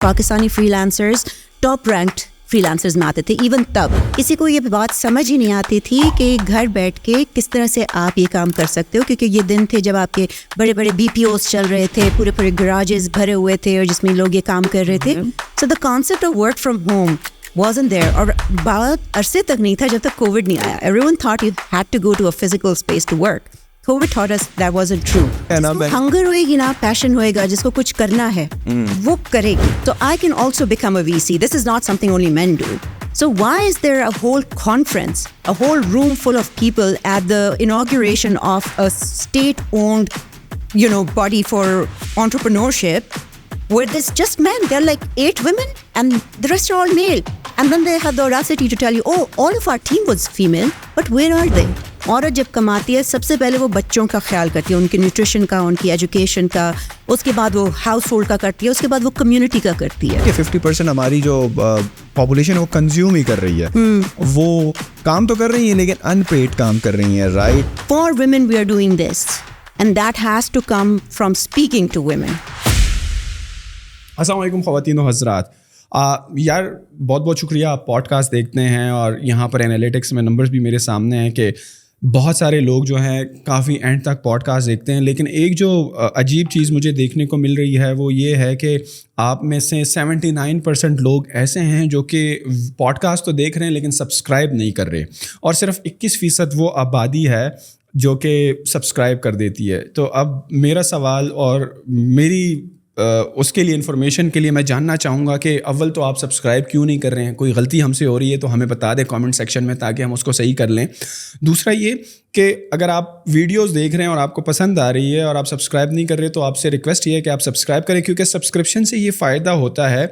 Pakistani free lancers top ranked free lancers میں آتے تھے. ایون تب کسی کو یہ بات سمجھ ہی نہیں آتی تھی کہ گھر بیٹھ کے کس طرح سے آپ یہ کام کر سکتے ہو, کیونکہ یہ دن تھے جب آپ کے بڑے بڑے بی پی اوز چل رہے تھے, پورے پورے گراجز بھرے ہوئے تھے اور جس میں لوگ یہ کام کر رہے تھے. So the concept of work from home wasn't there, اور بہت عرصے تک نہیں تھا جب تک کووڈ نہیں آیا. Everyone thought you had to go to a physical space to work. COVID taught us that wasn't true. Hunger ہوئے گی نا, پیشن ہوئے گا, جس کو کچھ کرنا ہے وہ کرے گی. So I can also become a VC. This is not something only men do. So why is there a whole conference, a whole room full of people at the inauguration of a state-owned, body for entrepreneurship, where there's just men? There are like 8 women and the rest are all male. And then they have the audacity to tell you, oh, all of our team was female, but where are they? عورت جب کماتی ہے سب سے پہلے وہ بچوں کا خیال کرتی ہے, ان کے نیوٹریشن کا, ان کی ایجوکیشن کا, اس کے بعد وہ ہاؤس ہولڈ کا کرتی ہے, اس کے بعد وہ کمیونٹی کا کرتی ہے. 50% ہماری جو پاپولیشن ہے وہ کنزیوم ہی کر رہی ہے, وہ کام تو کر رہی ہیں لیکن ان پیڈ کام کر رہی ہیں, right. For women we are doing this and that has to come from speaking to women. السلام علیکم خواتین و حضرات. یار بہت بہت شکریہ, آپ پوڈ کاسٹ دیکھتے ہیں اور یہاں پر انالیٹکس میں نمبرز بھی میرے سامنے ہیں کہ بہت سارے لوگ جو ہیں کافی اینڈ تک پوڈ کاسٹ دیکھتے ہیں. لیکن ایک جو عجیب چیز مجھے دیکھنے کو مل رہی ہے وہ یہ ہے کہ آپ میں سے 79% لوگ ایسے ہیں جو کہ پوڈ کاسٹ تو دیکھ رہے ہیں لیکن سبسکرائب نہیں کر رہے, اور صرف 21% وہ آبادی ہے جو کہ سبسکرائب کر دیتی ہے. تو اب میرا سوال اور میری اس کے لیے انفارمیشن کے لیے میں جاننا چاہوں گا کہ اول تو آپ سبسکرائب کیوں نہیں کر رہے ہیں؟ کوئی غلطی ہم سے ہو رہی ہے تو ہمیں بتا دیں کامنٹ سیکشن میں تاکہ ہم اس کو صحیح کر لیں. دوسرا یہ کہ اگر آپ ویڈیوز دیکھ رہے ہیں اور آپ کو پسند آ رہی ہے اور آپ سبسکرائب نہیں کر رہے تو آپ سے ریکویسٹ یہ ہے کہ آپ سبسکرائب کریں, کیونکہ سبسکرپشن سے یہ فائدہ ہوتا ہے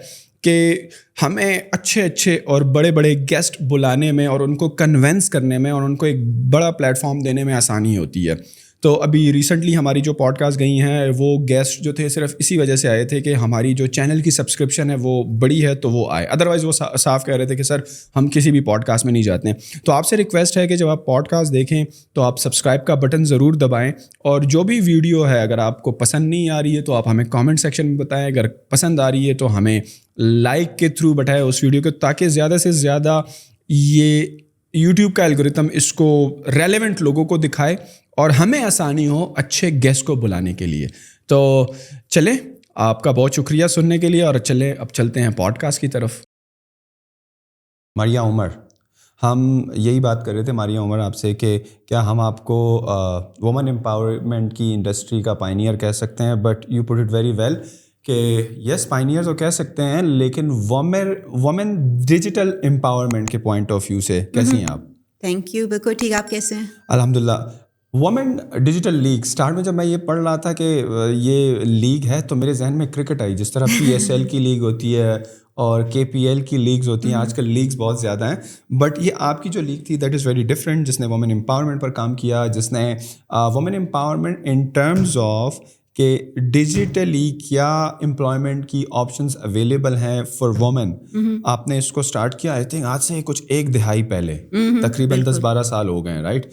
کہ ہمیں اچھے اور بڑے گیسٹ بلانے میں اور ان کو کنونس کرنے میں اور ان کو ایک بڑا پلیٹ فارم دینے میں آسانی ہوتی ہے. تو ابھی ریسنٹلی ہماری جو پوڈ کاسٹ گئی ہیں وہ گیسٹ جو تھے صرف اسی وجہ سے آئے تھے کہ ہماری جو چینل کی سبسکرپشن ہے وہ بڑی ہے تو وہ آئے, ادروائز وہ صاف کہہ رہے تھے کہ سر ہم کسی بھی پوڈ کاسٹ میں نہیں جاتے ہیں. تو آپ سے ریکویسٹ ہے کہ جب آپ پوڈ کاسٹ دیکھیں تو آپ سبسکرائب کا بٹن ضرور دبائیں, اور جو بھی ویڈیو ہے اگر آپ کو پسند نہیں آ رہی ہے تو آپ ہمیں کامنٹ سیکشن میں بتائیں, اگر پسند آ رہی ہے تو ہمیں لائک کے تھرو بتائیں اس ویڈیو کو, تاکہ زیادہ سے زیادہ یہ یوٹیوب کا الگورتھم اس کو ریلیونٹ لوگوں کو دکھائے اور ہمیں آسانی ہو اچھے گیسٹ کو بلانے کے لیے. تو چلیں, آپ کا بہت شکریہ سننے کے لیے, اور چلیں اب چلتے ہیں پوڈ کاسٹ کی طرف. ماریہ عمر, ہم یہی بات کر رہے تھے ماریہ عمر آپ سے کہ کیا ہم آپ کو وومن امپاورمنٹ کی انڈسٹری کا پائنیئر کہہ سکتے ہیں, but you put it very well کہ یس پائنیئر تو کہہ سکتے ہیں, لیکن وومن ڈیجیٹل امپاورمنٹ کے پوائنٹ آف ویو سے کیسی ہیں آپ؟ تھینک یو, بالکل ٹھیک. آپ کیسے ہیں؟ الحمدللہ. وومن ڈیجیٹل لیگ, اسٹارٹ میں جب میں یہ پڑھ رہا تھا کہ یہ لیگ ہے تو میرے ذہن میں کرکٹ آئی, جس طرح PSL کی لیگ ہوتی ہے اور KPL کی لیگز ہوتی ہیں. آج کل لیگز بہت زیادہ ہیں, بٹ یہ آپ کی جو لیگ تھی دیٹ از ویری ڈفرینٹ, جس نے وومن امپاورمنٹ پر کام کیا, جس نے women empowerment in terms of کہ ڈیجیٹلی کیا امپلائمنٹ کی آپشنس اویلیبل ہیں فار وومن. آپ نے اس کو اسٹارٹ کیا آئی تھنک آج سے کچھ 1 دہائی پہلے, تقریباً 10-12 سال ہو گئے ہیں, right?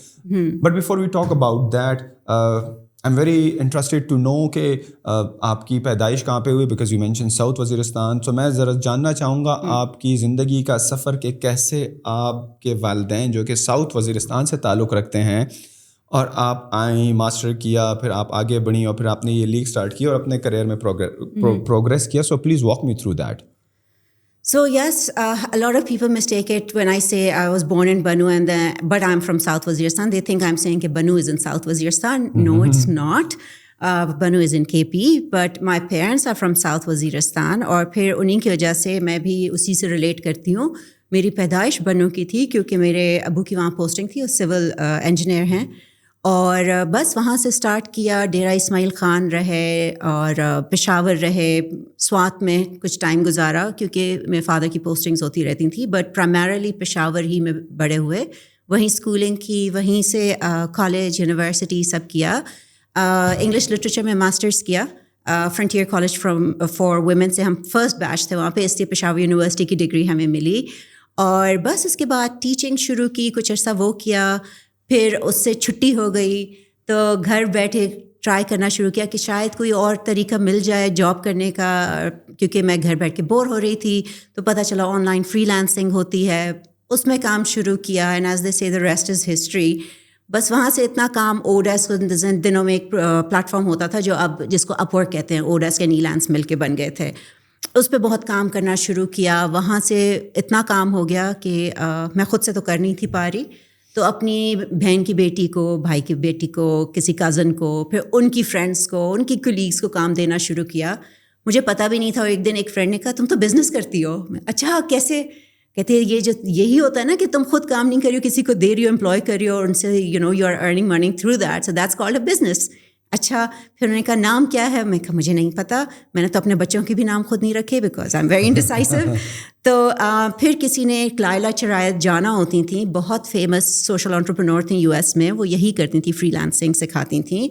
But before we talk about that I am very interested to know کہ آپ کی پیدائش کہاں پہ ہوئی, because you mention South Waziristan. تو میں ذرا جاننا چاہوں گا آپ کی زندگی کا سفر کہ کیسے آپ کے والدین جو کہ ساؤتھ وزیرستان سے تعلق رکھتے ہیں اور آپ آئیں, ماسٹر کیا, پھر آپ آگے بڑھیں اور پھر آپ نے یہ لیگ اسٹارٹ کی اور اپنے کریئر میں پروگریس کیا. So please walk me through that. So yes, a lot of people mistake it when I say I was born in Bannu but I'm from South Waziristan. They think I'm saying that Bannu is in South Waziristan. No, it's not. Bannu is in KP, but my parents are from South Waziristan, اور پھر انہیں کی وجہ سے میں بھی اسی سے ریلیٹ کرتی ہوں. میری پیدائش بنو کی تھی کیونکہ میرے ابو کی وہاں پوسٹنگ تھی, وہ سول انجینئر ہیں, اور بس وہاں سے اسٹارٹ کیا. ڈیرہ اسماعیل خان رہے اور پشاور رہے, سوات میں کچھ ٹائم گزارا کیونکہ میرے فادر کی پوسٹنگز ہوتی رہتی تھیں, بٹ پرائمرلی پشاور ہی میں بڑے ہوئے. وہیں اسکولنگ کی, وہیں سے کالج یونیورسٹی سب کیا. انگلش لٹریچر میں ماسٹرس کیا فرنٹیئر کالج فار ویمن سے. ہم فرسٹ بیچ تھے وہاں پہ, اس لیے پشاور یونیورسٹی کی ڈگری ہمیں ملی. اور بس اس کے بعد ٹیچنگ شروع کی, کچھ عرصہ وہ کیا, پھر اس سے چھٹی ہو گئی تو گھر بیٹھے ٹرائی کرنا شروع کیا کہ شاید کوئی اور طریقہ مل جائے جاب کرنے کا, کیونکہ میں گھر بیٹھ کے بور ہو رہی تھی. تو پتہ چلا آن لائن فری لانسنگ ہوتی ہے, اس میں کام شروع کیا. اینڈ ایز دے سے دا ریسٹ از ہسٹری. بس وہاں سے اتنا کام, اوڈیسک دنوں میں ایک پلیٹ فارم ہوتا تھا جو اب جس کو اپ ورک کہتے ہیں, اوڈیسک کے نیلانس مل کے بن گئے تھے. اس پہ بہت کام کرنا شروع کیا. وہاں سے اتنا کام ہو گیا کہ میں خود سے تو کر نہیں تھی پا رہی, تو اپنی بہن کی بیٹی کو, بھائی کی بیٹی کو, کسی کزن کو, پھر ان کی فرینڈس کو, ان کی کولیگس کو کام دینا شروع کیا. مجھے پتہ بھی نہیں تھا. ایک دن ایک فرینڈ نے کہا تم تو بزنس کرتی ہو. اچھا کیسے؟ کہتے ہیں یہی ہوتا ہے نا کہ تم خود کام نہیں کر رہی ہو, کسی کو دے رہی ہو, امپلوائے کر رہی ہو, اور ان سے you are earning money through that, so that's called a business. اچھا, پھر انہوں نے کہا نام کیا ہے؟ میں کہا مجھے نہیں پتہ, میں نے تو اپنے بچوں کے بھی نام خود نہیں رکھے because I am very indecisive. تو پھر کسی نے لائلہ چرایت جانا ہوتی تھیں, بہت فیمس سوشل انٹرپرینور تھیں یو ایس میں, وہ یہی کرتی تھیں, فری لانسنگ سکھاتی تھیں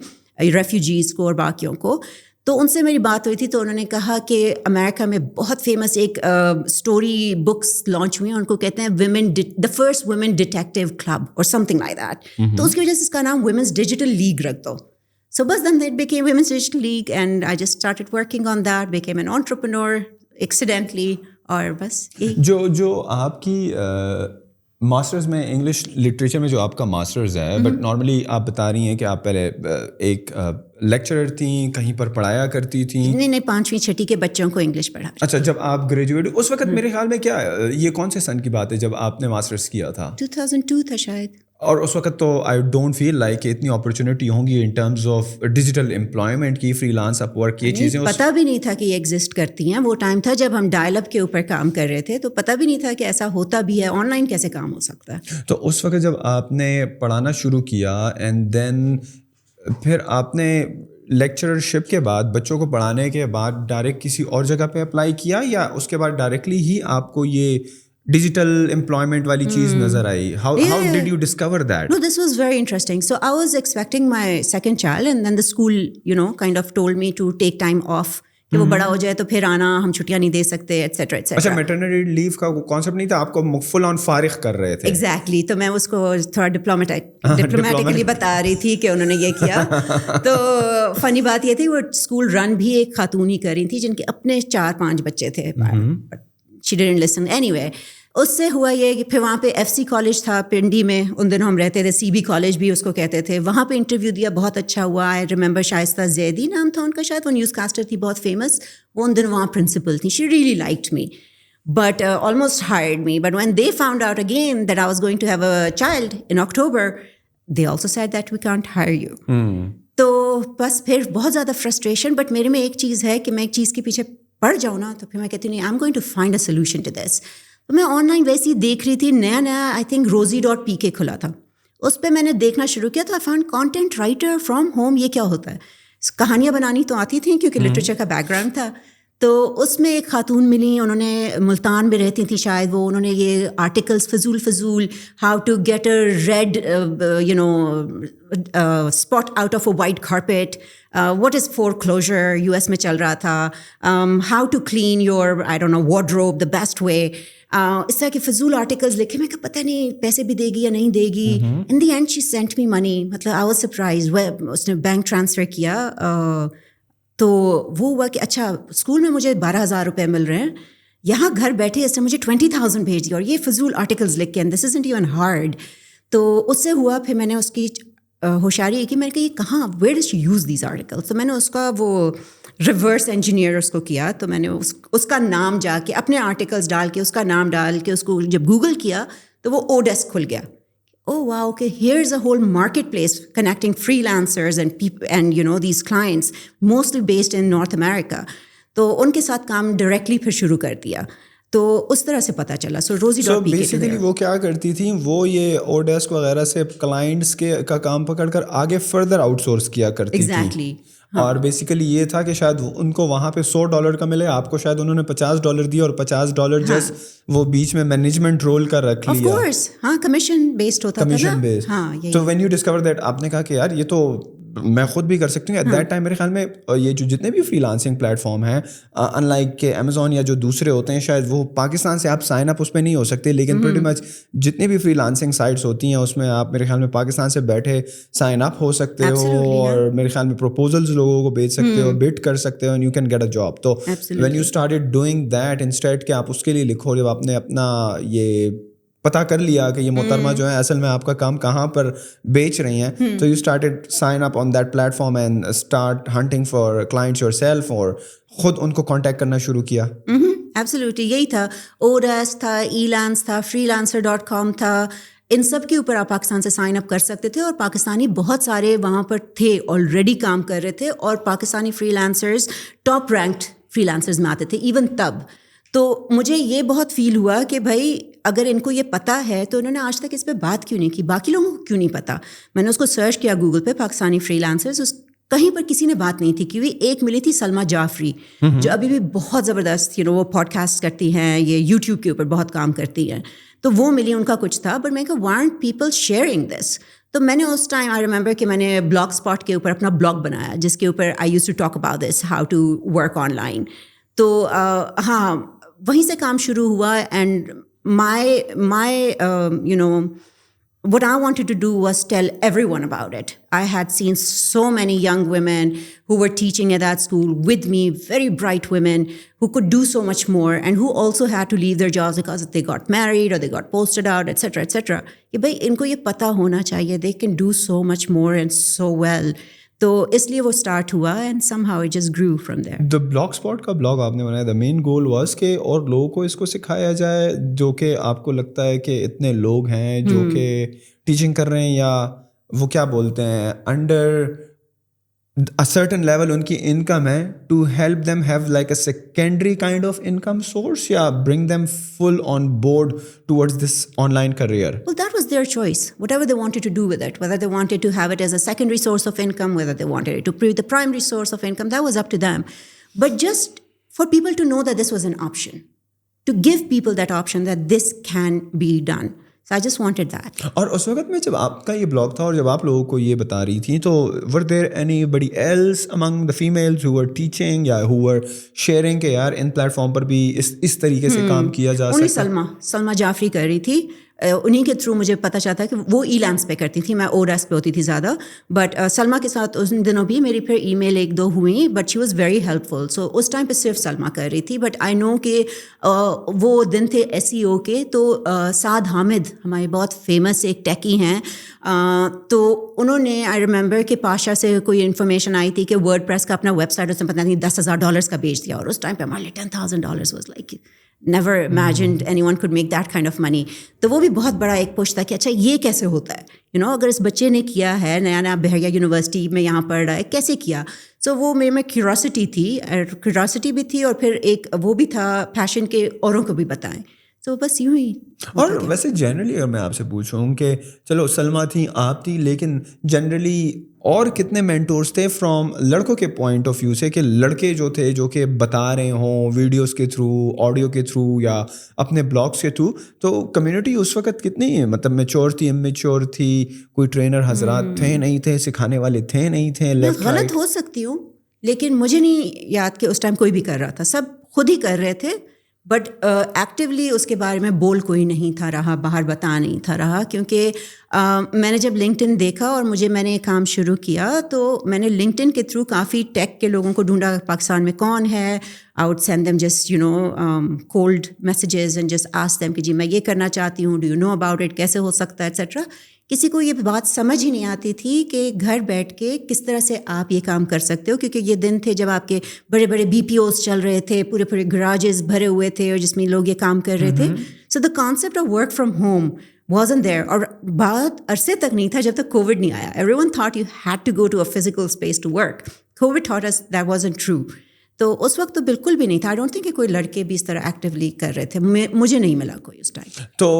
ریفیوجیز کو اور باقیوں کو. تو ان سے میری بات ہوئی تھی, تو انہوں نے کہا کہ امریکہ میں بہت فیمس ایک اسٹوری بکس لانچ ہوئی ہیں, ان کو کہتے ہیں women the first women detective club اور سم تھنگ لائک دیٹ. تو اس کی وجہ سے اس کا نام ویمنس ڈیجیٹل لیگ رکھ دو. So bas then it became Women's Digital League and I just started working on that, became an entrepreneur accidentally. اور بس جو آپ کی ماسٹرز میں انگلش لٹریچر میں جو آپ کا ماسٹرز ہے, بٹ نارملی آپ بتا رہی ہیں کہ آپ پہلے ایک لیکچرر تھیں, کہیں پر پڑھایا کرتی تھیں. نہیں 5ویں 6ٹی کے بچوں کو انگلش پڑھا. اچھا, جب آپ گریجویٹ اس وقت میرے خیال میں کیا یہ کون سے سن کی بات ہے جب آپ نے ماسٹرز کیا تھا؟ 2002 تھا شاید. اور اس وقت تو آئی ڈونٹ فیل لائک کہ اتنی اپرچونیٹی ہوں گی ان ٹرمز آف ڈیجیٹل امپلائمنٹ کی, فری لانس, اپ ورک, یہ چیزیں پتہ بھی نہیں تھا کہ یہ ایگزسٹ کرتی ہیں. وہ ٹائم تھا جب ہم ڈائل اپ کے اوپر کام کر رہے تھے, تو پتہ بھی نہیں تھا کہ ایسا ہوتا بھی ہے, آن لائن کیسے کام ہو سکتا ہے. تو اس وقت جب آپ نے پڑھانا شروع کیا اینڈ دین پھر آپ نے لیکچررشپ کے بعد, بچوں کو پڑھانے کے بعد ڈائریکٹ کسی اور جگہ پہ اپلائی کیا, یا اس کے بعد ڈائریکٹلی ہی آپ کو یہ ڈیجیٹل امپلائمنٹ والی چیز نظر آئی؟ How did you discover that? No, this was very interesting. So I was expecting my second child and then the school, kind of told me to take time off. کہ وہ بڑا ہو جائے تو پھر آنا, ہم چھٹیاں نہیں دے سکتے, ایٹسیٹرا ایٹسیٹرا. اچھا, میٹرنٹی لیو کا کانسیپٹ نہیں تھا, آپ کو فل آن فارغ کر رہے تھے. ایگزیکٹلی. تو میں اس کو تھوڑا ڈپلومیٹکلی بتا رہی تھی کہ انہوں نے یہ کیا. تو فنی بات یہ تھی, وہ اسکول رن بھی ایک خاتون ہی کر رہی تھی جن کے اپنے 4-5 بچے تھے. She didn't listen. Anyway, اس سے ہوا یہ کہ پھر وہاں پہ ایف سی کالج تھا پنڈی میں, ان دنوں ہم رہتے تھے, سی بی کالج بھی اس کو کہتے تھے. وہاں پہ انٹرویو دیا, بہت اچھا ہوا. آئی ریمبر شائستہ زیدی نام تھا ان کا شاید, وہ نیوز کاسٹر تھی بہت فیمس. وہ ان دنوں وہاں پرنسپل تھیں. She really liked me but almost hired me. But when they found out again that I was going to have a child in October, they also said that we can't hire you. تو بس پھر بہت زیادہ frustration. But میرے میں ایک چیز ہے کہ میں ایک چیز کے پیچھے پڑ جاؤں نا, تو پھر میں کہتی ہوں نہیں, I am going to find a solution to this. تو میں آن لائن ویسے ہی دیکھ رہی تھی, نیا آئی تھنک rosie.pk کھلا تھا, اس پہ میں نے دیکھنا شروع کیا. تو I found content writer from home. یہ کیا ہوتا ہے؟ کہانیاں بنانی تو آتی تھیں کیونکہ لٹریچر کا بیک گراؤنڈ تھا. تو اس میں ایک خاتون ملی, انہوں نے ملتان میں رہتی تھیں شاید وہ, انہوں نے یہ آرٹیکلس فضول how to get a red spot out of a white carpet, what is foreclosure, U S میں چل رہا تھا, how to clean your I don't know wardrobe the best way, اس طرح کے فضول آرٹیکلس لکھے. میں کہا پتہ نہیں پیسے بھی دے گی یا نہیں دے گی. In the end she sent me money. مطلب آئی واز سرپرائز. اس نے بینک ٹرانسفر کیا. تو وہ ہوا کہ اچھا اسکول میں مجھے 12,000 روپے مل رہے ہیں, یہاں گھر بیٹھے اس نے مجھے 20,000 بھیج دیا, اور یہ فضول آرٹیکلس لکھ کے, and this isn't even hard. تو اس سے ہوا پھر میں نے اس کی ہوشیاری کی, میں نے کہا یہ کہاں, where does she use these articles. تو میں نے اس کا وہ ریورس انجینئر اس کو کیا. تو میں نے اس کا نام جا کے اپنے آرٹیکلس ڈال کے, اس کا نام ڈال کے, اس کو جب گوگل کیا تو وہ اوڈیسک کھل گیا. Oh wow, okay, here's a whole marketplace connecting freelancers and people and these clients mostly based in North America. تو ان کے ساتھ کام ڈائریکٹلی پھر شروع کر دیا. تو اس طرح سے پتہ چلا. سو rosie.pk بیسیکلی وہ کیا کرتی تھیں, وہ یہ اوڈیسک وغیرہ سے کلائنٹس کا کام پکڑ کر آگے فردر آؤٹ سورس کیا کرتی تھیں. ایگزیکٹلی. اور بیسیکلی یہ تھا کہ شاید ان کو وہاں پہ $100 کا ملے, آپ کو شاید انہوں نے $50 دیا, اور $50 جس وہ بیچ میں مینجمنٹ رول کا رکھ لیا. آف کورس, ہاں, کمیشن بیسڈ ہوتا تھا. Commission based. تو وین یو ڈسکور دیٹ, آپ نے کہا کہ یار یہ تو میں خود بھی کر سکتی ہوں. ایٹ دیٹ ٹائم میرے خیال میں یہ جو جتنے بھی فری لانسنگ پلیٹ فارم ہیں, ان لائک کہ امیزون یا جو دوسرے ہوتے ہیں, شاید وہ پاکستان سے آپ سائن اپ اس پہ نہیں ہو سکتے, لیکن پریٹی مچ جتنی بھی فری لانسنگ سائٹس ہوتی ہیں اس میں آپ میرے خیال میں پاکستان سے بیٹھے سائن اپ ہو سکتے ہو, اور میرے خیال میں پروپوزلز لوگوں کو بھیج سکتے ہو, بٹ کر سکتے ہو, and you can get a job. تو when you started doing that, instead کہ آپ اس کے لیے لکھو, جب آپ نے اپنا یہ پتہ کر لیا کہ یہ محترمہ جو ہے اصل میں آپ کا کام کہاں پر بیچ رہی ہیں, تو you started sign up on that platform and start hunting for clients yourself, اور خود ان کو کانٹیکٹ کرنا شروع کیا. ایبسلیوٹلی یہی تھا. اوڈیس تھا, ایلانس تھا, freelancer.com تھا, ان سب کے اوپر آپ پاکستان سے سائن اپ کر سکتے تھے, اور پاکستانی بہت سارے وہاں پر تھے آلریڈی کام کر رہے تھے, اور Pakistani free lancers top ranked free lancers میں آتے تھے ایون تب. تو مجھے یہ بہت فیل ہوا کہ بھائی اگر ان کو یہ پتہ ہے تو انہوں نے آج تک اس پہ بات کیوں نہیں کی, باقی لوگوں کو کیوں نہیں پتہ. میں نے اس کو سرچ کیا گوگل پہ, پاکستانی فری لانسرز, اس کہیں پر کسی نے بات نہیں تھی کی ہوئی. ایک ملی تھی سلما جعفری, جو ابھی بھی بہت زبردست وہ پوڈ کاسٹ کرتی ہیں, یہ یوٹیوب کے اوپر بہت کام کرتی ہیں, تو وہ ملی, ان کا کچھ تھا. بٹ میں کہا وائ آرنٹ پیپل شیئرنگ دس. تو میں نے اس ٹائم آئی ریمبر کہ میں نے بلاگ اسپاٹ کے اوپر اپنا بلاگ بنایا جس کے اوپر I use to talk about this, how to work online. تو ہاں وہیں سے کام شروع ہوا. And my what I wanted to do was tell everyone about it. I had seen so many young women who were teaching at that school with me, very bright women who could do so much more, and who also had to leave their jobs because they got married or they got posted out, etc. etc. کہ بھائی ان کو یہ پتہ ہونا چاہیے, they can do so much more and so well. تو اس لیے وہ اسٹارٹ ہوا, and somehow it just grow from there. The Blogspot کا بلاگ آپ نے بنایا, دا مین گول واز کہ اور لوگوں کو اس کو سکھایا جائے, جو کہ آپ کو لگتا ہے کہ اتنے لوگ ہیں جو کہ ٹیچنگ کر رہے ہیں, یا وہ کیا بولتے ہیں, انڈر a certain level ان کی انکم ہے, to help them have like a secondary kind of income source, یا bring them full on board towards this online career? Well, that was their choice, whatever they wanted to do with it, whether they wanted to have it as a secondary source of income, whether they wanted it to be the primary source of income, that was up to them. But just for people to know that this was an option, to give people that option that this can be done. So I just wanted that. اور اس وقت میں جب آپ کا یہ blog تھا اور جب آپ لوگوں کو یہ بتا رہی تھیں, تو were there anybody else among the females who were teaching یا who were sharing کہ یار ان پلیٹ فارم پر بھی اس طریقے سے کام کیا جا سکتا ہے؟ سلما جعفری کر رہی تھی, انہیں کے تھرو مجھے پتہ چلتا کہ وہ ای لینس پہ کرتی تھی, میں اوڈیس پہ ہوتی تھی زیادہ. بٹ سلما کے ساتھ ان دنوں بھی میری پھر ای میل ایک دو ہوئیں, but she was very helpful. So اس ٹائم پہ صرف سلما کر رہی تھی. بٹ آئی نو کہ وہ دن تھے SEO کے, تو سعد حامد ہمارے بہت فیمس ایک ٹیکی ہیں, تو انہوں نے آئی ریمبر کہ پاشا سے کوئی انفارمیشن آئی تھی کہ ورڈ پریس کا اپنا ویب سائٹ اس نے پتہ نہیں $10,000 کا بیچ دیا, اور اس ٹائم پہ ہمارے لیے $10,000 was like never imagined anyone could make that kind of money. تو وہ بھی بہت بڑا ایک پش تھا کہ اچھا یہ کیسے ہوتا ہے, اگر اس بچے نے کیا ہے, نیا نیا بحریہ یونیورسٹی میں یہاں پڑھ رہا ہے, کیسے کیا. سو وہ میرے میں کیوریاسٹی بھی تھی, اور پھر ایک وہ بھی تھا پیشن کے اوروں کو بھی بتائیں. تو بس یوں ہی. اور ویسے جنرلی اگر میں آپ سے پوچھوں کہ چلو سلما تھیں, آپ تھی, لیکن جنرلی اور کتنے مینٹورس تھے فرام لڑکوں کے پوائنٹ آف ویو سے, کہ لڑکے جو تھے جو کہ بتا رہے ہوں ویڈیوز کے تھرو, آڈیو کے تھرو, یا اپنے بلاگس کے تھرو, تو کمیونٹی اس وقت کتنی ہے, مطلب میچور تھی, امیچور تھی, کوئی ٹرینر حضرات تھے نہیں تھے, سکھانے والے تھے نہیں تھے؟ غلط ہو سکتی ہوں, لیکن مجھے نہیں یاد کہ اس ٹائم کوئی بھی کر رہا تھا, سب خود ہی کر رہے تھے. بٹ ایکٹیولی اس کے بارے میں بول کوئی نہیں تھا رہا, باہر بتا نہیں تھا رہا, کیونکہ میں نے جب LinkedIn دیکھا اور میں نے کام شروع کیا, تو میں نے LinkedIn کے تھرو کافی ٹیک کے لوگوں کو ڈھونڈا, پاکستان میں کون ہے. I would send them just cold messages and just ask them کہ جی میں یہ کرنا چاہتی ہوں, do you know about it, کیسے ہو سکتا ہے ایٹسیٹرا. کسی کو یہ بات سمجھ ہی نہیں آتی تھی کہ گھر بیٹھ کے کس طرح سے آپ یہ کام کر سکتے ہو, کیونکہ یہ دن تھے جب آپ کے بڑے بڑے BPOs چل رہے تھے, پورے پورے گراجز بھرے ہوئے تھے, اور جس میں لوگ یہ کام کر رہے تھے. So the concept of work from home wasn't there, اور بہت عرصے تک نہیں تھا جب تک کووڈ نہیں آیا. Everyone thought you had to go to a physical space to work. COVID taught us that wasn't true. تو اس وقت تو بالکل بھی نہیں تھا. آئی ڈونٹ تھنک کہ کوئی لڑکے بھی اس طرح ایکٹیولی کر رہے تھے, مجھے نہیں ملا کوئی اس ٹائم. تو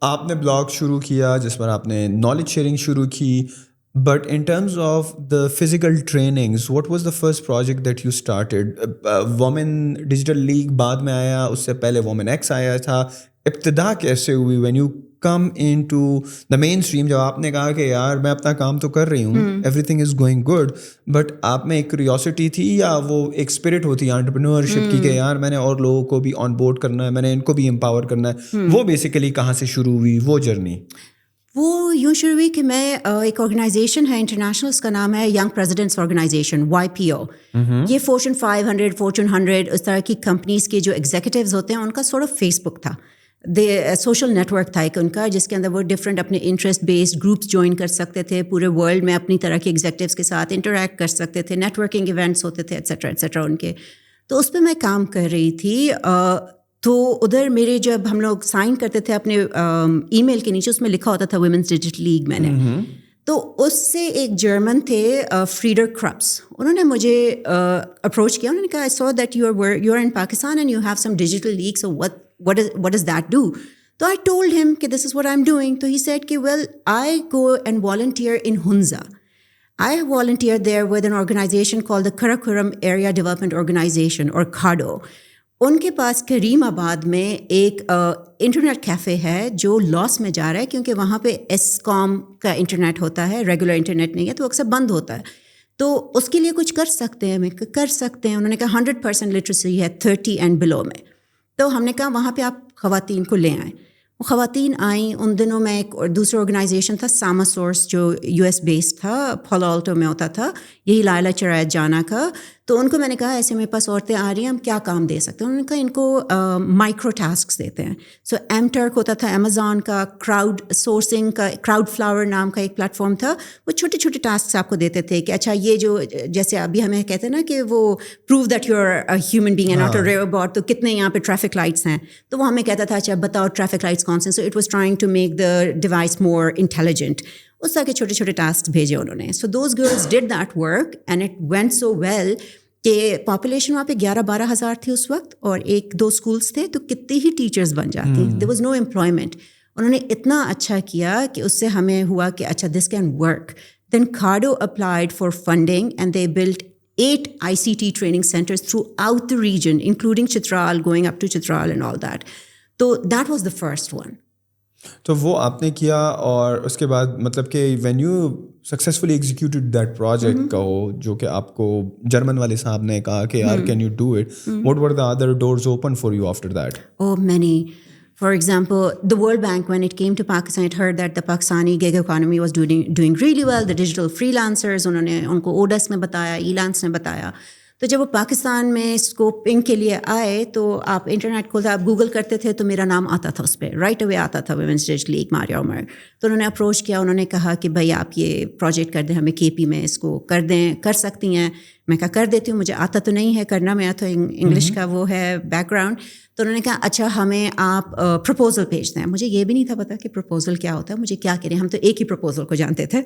آپ نے بلاگ شروع کیا جس پر آپ نے نالج شیئرنگ شروع کی, but in terms of the physical trainings, what was the first project that you started? Women digital league بعد میں آیا, اس سے پہلے وومن ایکس آیا تھا. ابتدا کیسے ہوئی when you come into the mainstream, جب آپ نے کہا کہ یار میں اپنا کام تو کر رہی ہوں, everything is going good, but آپ میں ایک کیوریوسٹی تھی یا وہ ایک اسپرٹ ہوتی ہے انٹرپرینورشپ کی کہ یار میں نے اور لوگوں کو بھی آن بورڈ کرنا ہے, میں نے ان کو بھی امپاور کرنا ہے, وہ بیسیکلی کہاں سے شروع ہوئی وہ جرنی؟ وہ یوں شروع ہوئی کہ میں ایک آرگنائزیشن ہے انٹرنیشنل, اس کا نام ہے ینگ پریزیڈنٹس آرگنائزیشن YPO. یہ فارچون 500 فارچون 100 اس طرح کی کمپنیز کے جو ایگزیکٹیوز ہوتے ہیں ان کا سورٹ آف فیس بک تھا, سوشل نیٹ ورک تھا ایک ان کا, جس کے اندر وہ ڈفرینٹ اپنے انٹرسٹ بیسڈ گروپس جوائن کر سکتے تھے, پورے ورلڈ میں اپنی طرح کے ایگزیکٹیوز کے ساتھ انٹریکٹ کر سکتے تھے, نیٹ ورکنگ ایونٹس ہوتے تھے ایٹسیٹرا ایٹسیٹرا ان کے. تو اس پہ میں کام کر رہی تھی. تو ادھر میرے جب ہم لوگ سائن کرتے تھے اپنے ای میل کے نیچے اس میں لکھا ہوتا تھا ویمنس ڈیجیٹل لیگ میں نے. تو اس سے ایک جرمن تھے فریڈر کرپس, انہوں نے مجھے اپروچ کیا, انہوں نے کہا I saw that you are in Pakistan and you have some digital league, so what does that do? So I told him that this is what I'm doing. So he said, well, I go and volunteer in Hunza. I volunteered there with an organization called the Karakoram Area Development Organization or KADO. ان کے پاس کریم آباد میں ایک internet cafe ہے جو لاس میں جا رہا ہے کیونکہ وہاں پہ ایسکام کا انٹرنیٹ ہوتا ہے, ریگولر انٹرنیٹ نہیں ہے, تو اکثر بند ہوتا ہے. تو اس کے لیے کچھ کر سکتے ہیں, کر سکتے ہیں. انہوں نے کہا 100% لٹریسی ہے 30 اینڈ بلو میں. تو ہم نے کہا وہاں پہ آپ خواتین کو لے آئیں. وہ خواتین آئیں. ان دنوں میں ایک دوسرا آرگنائزیشن تھا ساما سورس جو US بیسڈ تھا, پالو آلٹو میں ہوتا تھا, یہی لائلہ چرائت جانا کا. تو ان کو میں نے کہا ایسے میرے پاس عورتیں آ رہی ہیں, ہم کیا کام دے سکتے ہیں؟ انہوں نے کہا ان کو مائکرو ٹاسکس دیتے ہیں. سو ایم ٹرک ہوتا تھا امیزون کا, کراؤڈ سورسنگ کا, کراؤڈ فلاور نام کا ایک پلیٹ فارم تھا. وہ چھوٹے چھوٹے ٹاسکس آپ کو دیتے تھے کہ اچھا یہ جو جیسے ابھی ہمیں کہتے ہیں نا کہ وہ prove that you are a human being and not a robot, تو کتنے یہاں پہ ٹریفک لائٹس ہیں, تو وہ ہمیں کہتا تھا اچھا بتاؤ ٹریفک لائٹس کون سے. So it was trying to make the device more intelligent. اس طرح کے چھوٹے چھوٹے ٹاسک بھیجے انہوں نے. So those girls did that work and it went so well کہ پاپولیشن وہاں پہ 11-12 ہزار تھی اس وقت, اور 1-2 اسکولس تھے, تو کتنی ہی ٹیچرز بن جاتی. There was no employment. انہوں نے اتنا اچھا کیا کہ اس سے ہمیں ہوا کہ اچھا دس کین ورک. دین کارڈو applied for funding and they built 8 ICT training centers throughout the region, including Chitral, going up to Chitral and all that. So that was the first one. تو وہ آپ نے کیا, اور اس کے بعد مطلب کہ when you successfully executed that project کا ہو, جو کہ آپ کو جرمن والے صاحب نے کہا کہ یار can you do it, what were the other doors open for you after that? Oh, many. For example, the World Bank, when it came to Pakistan, it heard that the Pakistani gig economy was doing really well. The digital freelancers, انہوں نے ان کو اوڈس نے بتایا, ایلانس نے بتایا. تو جب وہ پاکستان میں اسکوپنگ کے لیے آئے تو آپ انٹرنیٹ کھولتے, آپ گوگل کرتے تھے تو میرا نام آتا تھا اس پہ, رائٹ اوے آتا تھا ویمنس ڈیجیٹل لیگ ماریہ عمر. تو انہوں نے اپروچ کیا, انہوں نے کہا کہ بھائی آپ یہ پروجیکٹ کر دیں, ہمیں KP میں اس کو کر دیں, کر سکتی ہیں. میں کہا کر دیتی ہوں, مجھے آتا تو نہیں ہے کرنا, میرا تو انگلش کا وہ ہے بیک گراؤنڈ. تو انہوں نے کہا اچھا ہمیں آپ پرپوزل بھیج دیں. مجھے یہ بھی نہیں تھا پتا کہ پرپوزل کیا ہوتا ہے, مجھے کیا کریں, ہم تو ایک ہی پرپوزل کو جانتے تھے,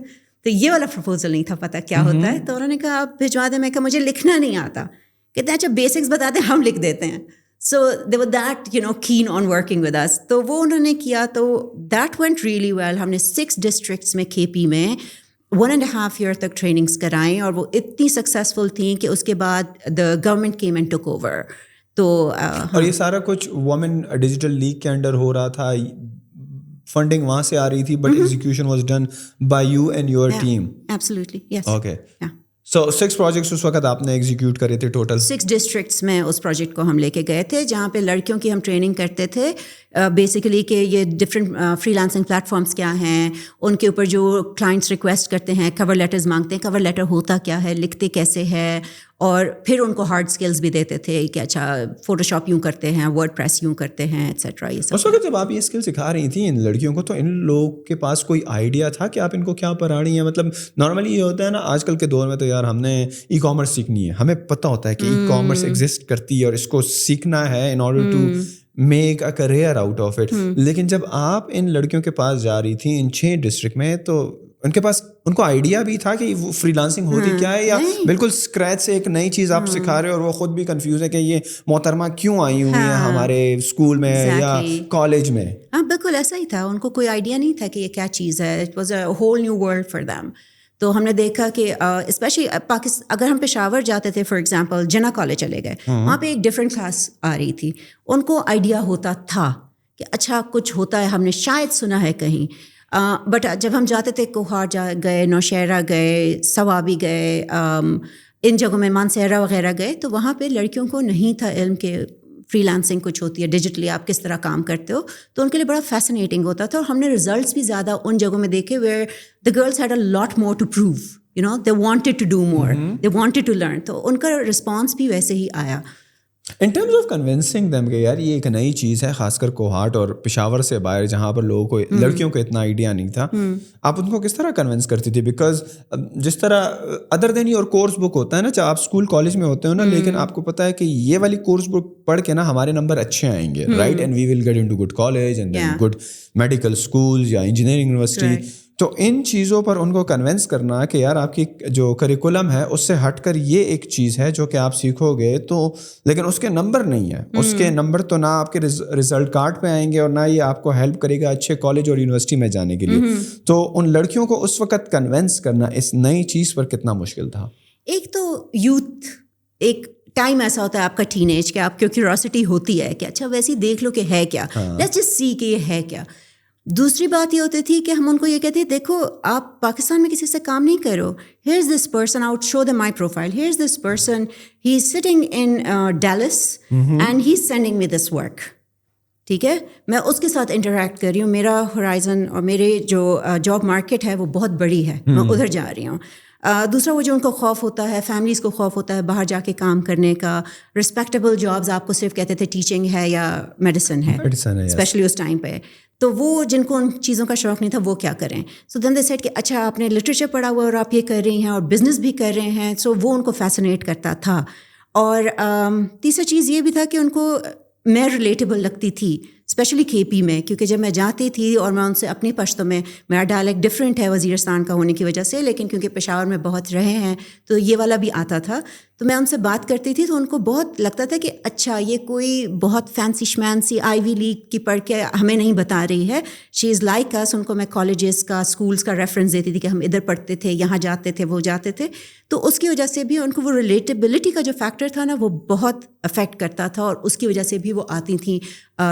تو یہ والا پرپوزل نہیں تھا پتا کیا ہوتا ہے. تو انہوں نے کہا آپ بھجوا دیں. میں کہا مجھے لکھنا نہیں آتا. کہتے ہیں اچھا بیسکس بتا دیں, ہم لکھ دیتے ہیں. So they were that keen on working with us. تو وہ انہوں نے کیا, تو دیٹ وینٹ ریئلی ویل. ہم نے 6 ڈسٹرکٹس میں KP میں 1.5 year تک ٹریننگس کرائیں, اور وہ اتنی سکسیزفل تھیں کہ اس کے بعد the government came and took over. تو اور یہ سارا کچھ وومن ڈیجیٹل لیگ کے انڈر ہو رہا تھا, فنڈنگ وہاں سے آ رہی تھی, but execution was done by you and your team. Absolutely yes. Okay, so 6 projects اس وقت آپ نے ایگزیکیوٹ کرے تھے ٹوٹل. 6 ڈسٹرکٹس میں اس پروجیکٹ کو ہم لے کے گئے تھے, جہاں پہ لڑکیوں کی ہم ٹریننگ کرتے تھے بیسیکلی کہ یہ different freelancing platforms کیا ہیں, ان کے اوپر جو کلائنٹس ریکویسٹ کرتے ہیں, کور لیٹرز مانگتے ہیں, کور لیٹر ہوتا کیا ہے, لکھتے کیسے ہے, اور پھر ان کو ہارڈ اسکلز بھی دیتے تھے کہ اچھا فوٹو شاپ یوں کرتے ہیں, ورڈ پریس یوں کرتے ہیں, ایٹسیٹرا. یہ سب اس وقت جب آپ یہ اسکل سکھا رہی تھیں ان لڑکیوں کو, تو ان لوگوں کے پاس کوئی آئیڈیا تھا کہ آپ ان کو کیا پڑھا رہی ہیں؟ مطلب نارملی یہ ہوتا ہے نا آج کل کے دور میں, تو یار ہم نے ای کامرس سیکھنی ہے, ہمیں پتہ ہوتا ہے کہ ای کامرس ایگزسٹ کرتی ہے اور اس کو سیکھنا ہے in order to make a career out of it. لیکن جب آپ ان لڑکیوں کے پاس جا رہی تھیں ان 6 ڈسٹرکٹ میں, تو ان کے پاس ان کو آئیڈیا بھی تھا کہ وہ فری لانسنگ ہوتی کیا ہے, یا بالکل اسکریچ سے ایک نئی چیز آپ سکھا رہے ہو اور وہ خود بھی کنفیوز ہے کہ یہ محترمہ کیوں آئی ہوئی ہیں ہمارے اسکول میں یا کالج میں؟ ہاں بالکل ایسا ہی تھا. ان کو کوئی آئیڈیا نہیں تھا کہ یہ کیا چیز ہے. It was a whole new world for them. تو ہم نے دیکھا کہ اسپیشلی اگر ہم پشاور جاتے تھے فار ایگزامپل, جنا کالج چلے گئے, وہاں پہ ایک ڈفرینٹ کلاس آ رہی تھی, ان کو آئیڈیا ہوتا تھا کہ اچھا کچھ ہوتا ہے, ہم نے شاید سنا ہے کہیں. بٹ جب ہم جاتے تھے کوہاٹ گئے, نوشہرہ گئے, سوابی گئے, ان جگہوں میں مانسہرہ وغیرہ گئے, تو وہاں پہ لڑکیوں کو نہیں تھا علم کہ فری لانسنگ کچھ ہوتی ہے, ڈیجیٹلی آپ کس طرح کام کرتے ہو. تو ان کے لیے بڑا فیسنیٹنگ ہوتا تھا, اور ہم نے ریزلٹس بھی زیادہ ان جگہوں میں دیکھے where the girls had a lot more to prove, you know they wanted to do more, they wanted to learn. تو ان کا رسپانس بھی ویسے ہی آیا. In terms of convincing them کہ یار یہ ایک نئی چیز ہے, خاص کر کوہاٹ اور پشاور سے باہر جہاں پر لوگوں کو لڑکیوں کو اتنا آئیڈیا نہیں تھا, آپ ان کو کس طرح کنونس کرتی تھی؟ بیکاز جس طرح other than your course book ہوتا ہے نا, چاہے آپ اسکول کالج میں ہوتے ہو نا, لیکن آپ کو پتہ ہے کہ یہ والی کورس بک پڑھ کے نا ہمارے نمبر اچھے آئیں گے, right, and we will get into good college and then good medical schools یا انجینئرنگ یونیورسٹی. تو ان چیزوں پر ان کو کنونس کرنا کہ یار آپ کی جو کریکولم ہے اس سے ہٹ کر یہ ایک چیز ہے جو کہ آپ سیکھو گے, تو لیکن اس کے نمبر نہیں ہے, اس کے نمبر تو نہ آپ کے رزلٹ کارڈ پہ آئیں گے اور نہ یہ آپ کو ہیلپ کرے گا اچھے کالج اور یونیورسٹی میں جانے کے لیے. تو ان لڑکیوں کو اس وقت کنونس کرنا اس نئی چیز پر کتنا مشکل تھا؟ ایک تو یوتھ, ایک ٹائم ایسا ہوتا ہے آپ کا ٹین ایج کہ آپ کی کیوریوسٹی ہوتی ہے کہ اچھا ویسے ہی دیکھ لو کہ ہے کیا, لیٹس جسٹ سی کہ یہ ہے کیا. دوسری بات یہ ہوتی تھی کہ ہم ان کو یہ کہتے دیکھو آپ پاکستان میں کسی سے کام نہیں کرو, here is this person, I would show them my profile, here is this person, he is sitting in deals and he is sending me this work. ٹھیک ہے, میں اس کے ساتھ انٹریکٹ کر رہی ہوں, میرا ہورائزن اور میرے جو جاب مارکیٹ ہے وہ بہت بڑی ہے, میں ادھر جا رہی ہوں. دوسرا وہ جو ان کو خوف ہوتا ہے, فیملیز کو خوف ہوتا ہے باہر جا کے کام کرنے کا. رسپیکٹیبل جابز آپ کو صرف کہتے تھے ٹیچنگ ہے یا میڈیسن ہے, اسپیشلی اس ٹائم پہ. تو وہ جن کو ان چیزوں کا شوق نہیں تھا وہ کیا کریں. سو دین دے سیڈ کہ اچھا آپ نے لٹریچر پڑھا ہوا اور آپ یہ کر رہی ہیں اور بزنس بھی کر رہے ہیں. سو وہ ان کو فیسنیٹ کرتا تھا. اور تیسرا چیز یہ بھی تھا کہ ان کو میں ریلیٹیبل لگتی تھی, اسپیشلی کے پی میں, کیونکہ جب میں جاتی تھی اور میں ان سے اپنی پشتوں میں, میرا ڈائلیکٹ ڈفرینٹ ہے وزیرستان کا ہونے کی وجہ سے, لیکن کیونکہ پشاور میں بہت رہے ہیں تو یہ والا بھی آتا تھا, تو میں ان سے بات کرتی تھی تو ان کو بہت لگتا تھا کہ اچھا یہ کوئی بہت فینسی شمینسی آئی وی لیگ کی پڑھ کے ہمیں نہیں بتا رہی ہے, شی از لائک اس. ان کو میں کالجز کا, اسکولس کا ریفرنس دیتی تھی کہ ہم ادھر پڑھتے تھے, یہاں جاتے تھے, وہ جاتے تھے. تو اس کی وجہ سے بھی ان کو وہ ریلیٹیبلٹی کا جو فیکٹر تھا نا وہ بہت افیکٹ کرتا تھا, اور اس کی وجہ سے بھی وہ آتی تھیں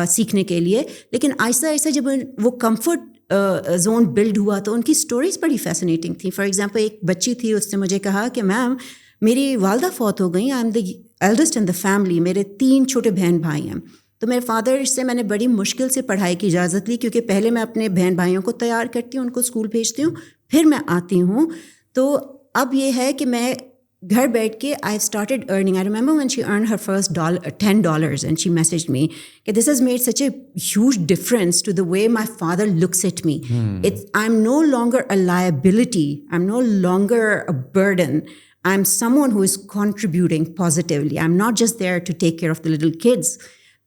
سیکھنے کے لیے. لیکن آہستہ آہستہ جب وہ کمفرٹ زون بلڈ ہوا تو ان کی اسٹوریز بڑی فیسنیٹنگ تھیں. فار ایگزامپل ایک بچی تھی, اس نے مجھے کہا کہ میم میری والدہ فوت ہو گئیں, I am the eldest in the family, میرے 3 چھوٹے بہن بھائی ہیں. تو میرے فادر سے میں نے بڑی مشکل سے پڑھائی کی اجازت لی, کیونکہ پہلے میں اپنے بہن بھائیوں کو تیار کرتی ہوں, ان کو اسکول بھیجتی ہوں, پھر میں آتی ہوں. تو اب یہ ہے کہ میں گھر بیٹھ کے I started earning. I remember when she earn her first $10 and she messaged me کہ this has made such a huge difference to the way my father looks at me. I am no longer a liability, I am no longer a burden, I am someone who is contributing positively. I am not just there to take care of the little kids.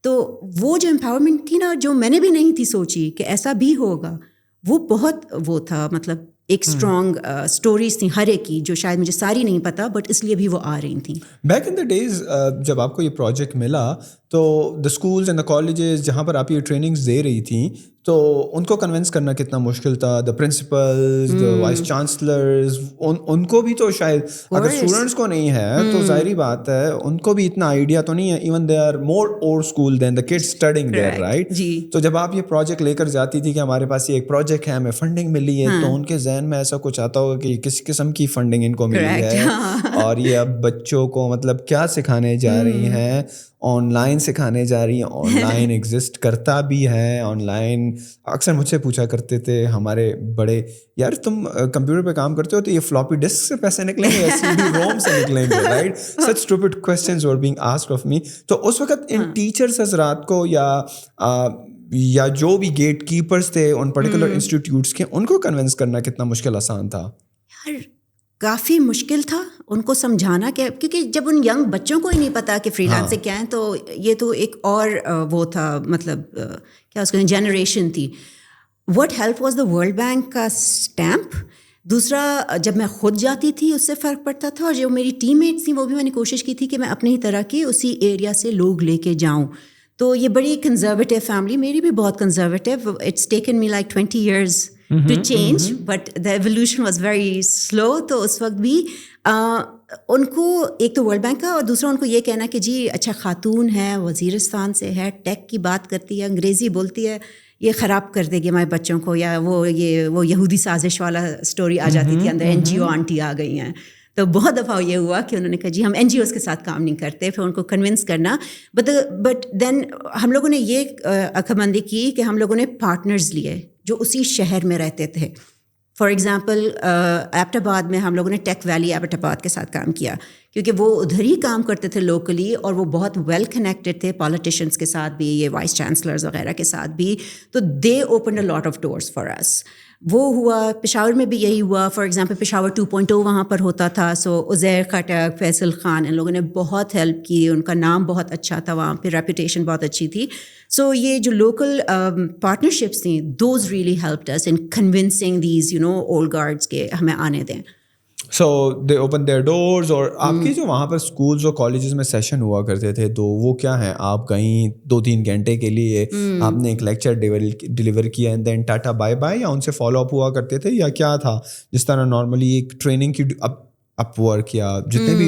تو وہ جو empowerment تھی نا, جو میں نے بھی نہیں تھی سوچی کہ ایسا بھی ہوگا, وہ بہت وہ تھا. مطلب ایک اسٹرانگ اسٹوریز تھیں ہر ایک کی, جو شاید مجھے ساری نہیں پتہ, بٹ اس لیے بھی وہ آ رہی تھیں. بیک ان دا ڈیز جب آپ کو یہ پروجیکٹ ملا تو دا اسکولز اینڈ دا کالجز جہاں پر آپ یہ ٹریننگز دے رہی تھیں, تو ان کو کنونس کرنا کتنا مشکل تھا؟ The principals, the vice chancellors, ان کو بھی تو شاید, اگر اسٹوڈنٹس کو نہیں ہے تو ظاہری بات ہے ان کو بھی اتنا آئیڈیا تو نہیں ہے. Even they are more old school than the kids studying there, right? تو جب آپ یہ پروجیکٹ لے کر جاتی تھی کہ ہمارے پاس یہ ایک پروجیکٹ ہے, ہمیں فنڈنگ ملی ہے, تو ان کے ذہن میں ایسا کچھ آتا ہوگا کہ کس قسم کی فنڈنگ ان کو ملی ہے, اور یہ اب بچوں کو مطلب کیا سکھانے جا رہی ہیں, آن لائن سکھانے جا رہی ہیں, آن لائن ایگزسٹ کرتا بھی ہے, آن لائن. اکثر مجھ سے پوچھا کرتے تھے ہمارے بڑے, یار تم کمپیوٹر پہ کام کرتے ہو تو یہ فلاپی ڈسک سے پیسے نکلیں گے یا سی ڈی روم سے نکلیں گے, right? Such stupid questions were being asked of me. تو اس وقت ان ٹیچرس حضرات کو یا جو بھی گیٹ کیپرس تھے ان پرٹیکولر انسٹیٹیوٹس کے, ان کو کنونس کرنا کتنا مشکل آسان تھا؟ یار کافی مشکل تھا ان کو سمجھانا, کہ کیونکہ جب ان ینگ بچوں کو ہی نہیں پتا کہ فری لانسنگ کیا ہے, تو یہ تو ایک اور وہ تھا, مطلب کیا اس کو جنریشن تھی. What help was the world bank کا اسٹیمپ. دوسرا جب میں خود جاتی تھی اس سے فرق پڑتا تھا, اور جو میری ٹیم میٹس تھیں وہ بھی میں نے کوشش کی تھی کہ میں اپنی طرح کی اسی ایریا سے لوگ لے کے جاؤں. تو یہ بڑی کنزرویٹیو فیملی, میری بھی بہت conservative. It's taken me like 20 years to change, but the evolution was very slow. تو اس وقت بھی ان کو ایک تو ورلڈ بینک کا اور دوسرا ان کو یہ کہنا کہ جی اچھا خاتون ہے, وزیرستان سے ہے, ٹیک کی بات کرتی ہے, انگریزی بولتی ہے, یہ خراب کر دے گی ہمارے بچوں کو, یا وہ یہودی سازش والا اسٹوری آ جاتی تھی اندر, این جی او آنٹی آ گئی ہیں. تو بہت دفعہ یہ ہوا کہ انہوں نے کہا جی ہم این جی اوز کے ساتھ کام نہیں کرتے, پھر ان کو کنونس کرنا. بٹ دین ہم لوگوں نے یہ عقلمندی کی کہ ہم لوگوں نے پارٹنرز لیے جو اسی شہر میں رہتے تھے. فار ایگزامپل ایبٹ آباد میں ہم لوگوں نے ٹیک ویلی ایبٹ آباد کے ساتھ کام کیا, کیونکہ وہ ادھر ہی کام کرتے تھے لوکلی, اور وہ بہت ویل کنیکٹڈ تھے پالیٹیشینس کے ساتھ بھی, یہ وائس چانسلرز وغیرہ کے ساتھ بھی. تو they opened a lot of doors for us. وہ ہوا پشاور میں بھی یہی ہوا. فار ایگزامپل پشاور 2.0 وہاں پر ہوتا تھا, سو عزیر خٹک, فیصل خان, ان لوگوں نے بہت ہیلپ کی, ان کا نام بہت اچھا تھا وہاں پہ, ریپوٹیشن بہت اچھی تھی. سو یہ جو لوکل پارٹنرشپس تھیں, those really helped us in convincing these old guards کے ہمیں آنے دیں. So they open their doors. اور آپ کے جو وہاں پر اسکولز اور کالجز میں سیشن ہوا کرتے تھے, تو وہ کیا ہیں, آپ کہیں 2-3 گھنٹے کے لیے آپ نے ایک لیکچر ڈلیور کیا and then tata bye bye, یا ان سے فالو اپ ہوا کرتے تھے, یا کیا تھا جس طرح نارملی ایک ٹریننگ کی اپ ورک یا جتنے بھی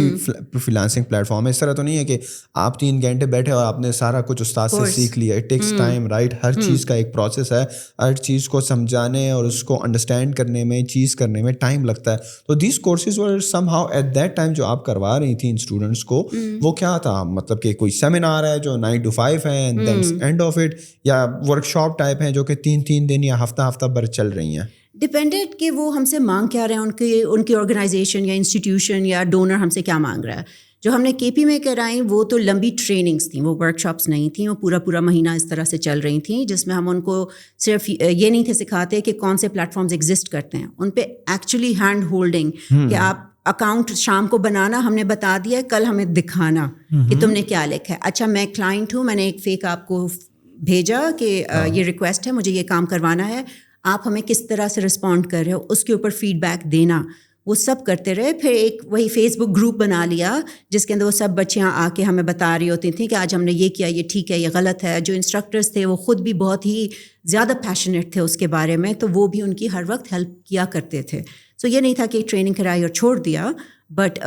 فریلانسنگ پلیٹ فارم ہے, اس طرح تو نہیں ہے کہ آپ 3 گھنٹے بیٹھے اور آپ نے سارا کچھ استاد سے سیکھ لیا. It takes time, right. ہر چیز کا ایک پروسیس ہے, ہر چیز کو سمجھانے اور اس کو انڈرسٹینڈ کرنے میں, چیز کرنے میں ٹائم لگتا ہے. تو these courses were somehow at that time جو آپ کروا رہی تھیں اسٹوڈنٹس کو, وہ کیا تھا, مطلب کہ کوئی سیمینار ہے جو 9 to 5 ہے and then end of it, یا ورک شاپ ٹائپ ہیں جو کہ 3 دن یا ہفتہ بھر چل رہی ہیں؟ ڈپینڈنٹ کہ وہ ہم سے مانگ کیا رہے ہیں, ان کی آرگنائزیشن یا انسٹیٹیوشن یا ڈونر ہم سے کیا مانگ رہا ہے. جو ہم نے کے پی میں کرائیں وہ تو لمبی ٹریننگس تھیں, وہ ورک شاپس نہیں تھیں, وہ پورا مہینہ اس طرح سے چل رہی تھیں, جس میں ہم ان کو صرف یہ نہیں تھے سکھاتے کہ کون سے پلیٹ فارمز ایگزسٹ کرتے ہیں, ان پہ ایکچولی ہینڈ ہولڈنگ کہ آپ اکاؤنٹ شام کو بنانا ہم نے بتا دیا ہے, کل ہمیں دکھانا کہ تم نے کیا لکھا ہے. اچھا میں کلائنٹ ہوں, میں نے ایک فیک آپ کو بھیجا کہ یہ ریکویسٹ ہے, مجھے یہ کام کروانا ہے, آپ ہمیں کس طرح سے رسپونڈ کر رہے ہو, اس کے اوپر فیڈ بیک دینا, وہ سب کرتے رہے. پھر ایک وہی فیس بک گروپ بنا لیا جس کے اندر وہ سب بچیاں آ کے ہمیں بتا رہی ہوتی تھیں کہ آج ہم نے یہ کیا, یہ ٹھیک ہے, یہ غلط ہے. جو انسٹرکٹرز تھے وہ خود بھی بہت ہی زیادہ پیشنیٹ تھے اس کے بارے میں, تو وہ بھی ان کی ہر وقت ہیلپ کیا کرتے تھے. سو یہ نہیں تھا کہ ٹریننگ کرائی اور چھوڑ دیا, بٹ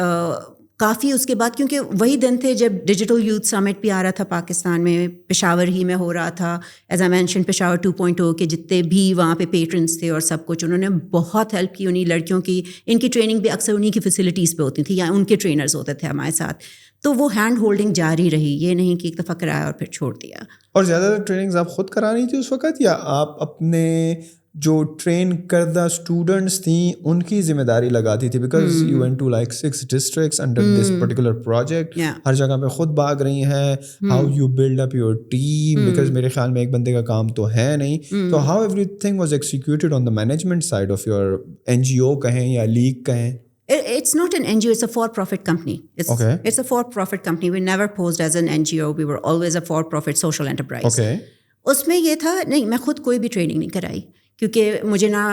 کافی اس کے بعد, کیونکہ وہی دن تھے جب ڈیجیٹل یوتھ سمٹ بھی آ رہا تھا پاکستان میں, پشاور ہی میں ہو رہا تھا. ایز آئی مینشن پشاور 2.0 کے جتنے بھی وہاں پہ پیٹرنس تھے اور سب کچھ, انہوں نے بہت ہیلپ کی انہیں لڑکیوں کی. ان کی ٹریننگ بھی اکثر انہیں کی فیسلٹیز پہ ہوتی تھی یا ان کے ٹرینرز ہوتے تھے ہمارے ساتھ. تو وہ ہینڈ ہولڈنگ جاری رہی, یہ نہیں کہ ایک دفعہ کرایا اور پھر چھوڑ دیا. اور زیادہ تر ٹریننگز آپ خود کرا رہی تھی اس وقت, یا آپ اپنے جو ٹرین کردہ اسٹوڈنٹس تھیں ان کی ذمہ داری لگاتی تھی؟ Because you went to like 6 districts under this particular project, ہر جگہ پہ خود بھاگ رہی ہیں. How you build up your team, because میرے خیال میں ایک بندے کا کام تو ہے نہیں. تو how everything was executed on the management side of your N G O کہیں یا لیگ کہیں؟ It's not an NGO, it's a for-profit company. It's a for-profit company. We never posed as an NGO. We were always a for-profit social enterprise. Okay. اس میں یہ تھا, نہیں میں خود کوئی بھی ٹریننگ نہیں کرائی, کیونکہ مجھے نہ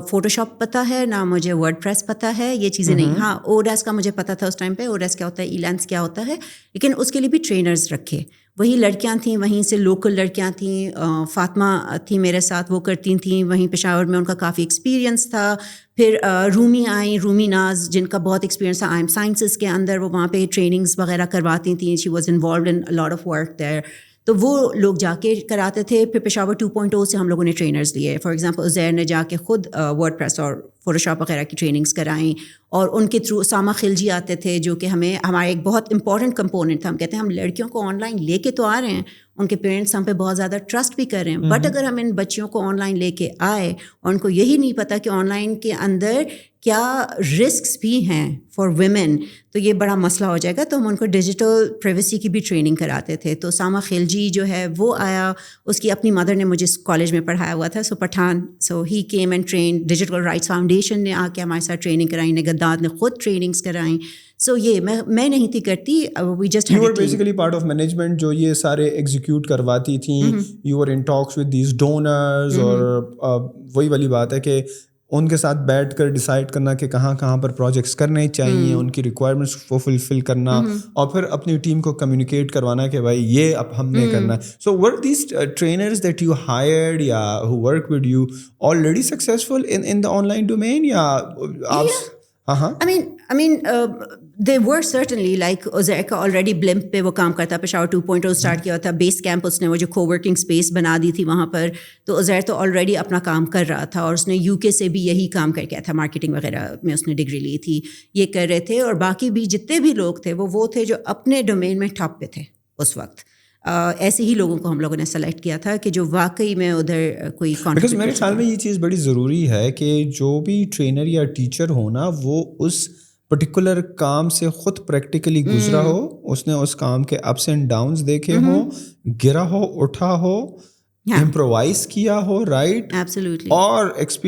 فوٹو شاپ پتہ ہے, نہ مجھے ورڈ پریس پتہ ہے, یہ چیزیں نہیں. ہاں اوڈیس کا مجھے پتہ تھا اس ٹائم پہ, اوڈیس کیا ہوتا ہے, ای لینس کیا ہوتا ہے, لیکن اس کے لیے بھی ٹرینرز رکھے. وہی لڑکیاں تھیں, وہیں سے لوکل لڑکیاں تھیں, فاطمہ تھیں میرے ساتھ, وہ کرتی تھیں وہیں پشاور میں, ان کا کافی ایکسپیرینس تھا. پھر رومی آئیں, رومی ناز, جن کا بہت ایکسپیرینس تھا آئی ایم سائنسز کے اندر, وہ وہاں پہ ٹریننگز وغیرہ کرواتی تھیں. She was involved in lot of work there. تو وہ لوگ جا کے کراتے تھے. پھر پشاور 2.0 سے ہم لوگوں نے ٹرینرز لیے. فار ایگزامپل عزیر نے جا کے خود ورڈ پریس اور فوٹو شاپ وغیرہ کی ٹریننگز کرائیں, اور ان کے تھرو اسامہ خلجی آتے تھے, جو کہ ہمیں ہمارا ایک بہت امپورٹنٹ کمپوننٹ تھا. ہم کہتے ہیں ہم لڑکیوں کو آن لائن لے کے تو آ رہے ہیں, ان کے پیرنٹس ہم پہ بہت زیادہ ٹرسٹ بھی کر رہے ہیں, بٹ اگر ہم ان بچیوں کو آن لائن لے کے آئے اور ان کو یہی نہیں پتہ کہ آن لائن کے اندر کیا رسکس بھی ہیں فار ویمن, تو یہ بڑا مسئلہ ہو جائے گا. تو ہم ان کو ڈیجیٹل پریویسی کی بھی ٹریننگ کراتے تھے. تو اسامہ خلجی جو ہے وہ آیا, اس کی اپنی مدر نے مجھے کالج میں پڑھایا ہوا تھا, so Pathan, so he came and train. Digital rights foundation نے آ کے ہمارے ساتھ ٹریننگ کرائی, نگہداد نے خود ٹریننگس کرائیں. سو یہ میں نہیں تھی کرتی, we just you are basically part of management جو یہ سارے ایگزیکیوٹ کرواتی تھیں. You are in talks with these donors, اور وہی والی بات ہے کہ ان کے ساتھ بیٹھ کر ڈیسائڈ کرنا کہ کہاں کہاں پر پروجیکٹس کرنے چاہیے, ان کی ریکوائرمنٹس کو فلفل کرنا, اور پھر اپنی ٹیم کو کمیونیکیٹ کروانا کہ بھائی یہ اب ہم نے کرنا ہے. So were these trainers that you hired یا who work with you already successful in the online domain, یا آپ؟ I mean, I mean, they were certainly like Uzair کا already Blimp پہ وہ کام کرتا, پشاور 2.0 اسٹارٹ کیا تھا, بیس کیمپ اس نے وہ جو کو ورکنگ اسپیس بنا دی تھی وہاں پر, تو Uzair تو آلریڈی اپنا کام کر رہا تھا, اور اس نے UK سے بھی یہی کام کر کیا تھا, مارکیٹنگ وغیرہ میں اس نے ڈگری لی تھی, یہ کر رہے تھے. اور باقی بھی جتنے بھی لوگ تھے وہ تھے جو اپنے ڈومین میں ٹاپ پہ تھے اس وقت. ایسے ہی لوگوں کو ہم لوگوں نے سلیکٹ کیا تھا کہ جو واقعی میں ادھر کوئی بیکاز میرے خیال میں یہ چیز بڑی ضروری ہے کہ جو بھی ٹرینر یا ٹیچر ہو نا, وہ اس پرٹیکولر کام سے خود پریکٹیکلی گزرا ہو, اس نے اس کام کے اپس اینڈ ڈاؤنس دیکھے ہوں, گرا ہو, اٹھا ہو, امپرووائز کیا ہو, رائٹ, ایبسلیوٹلی,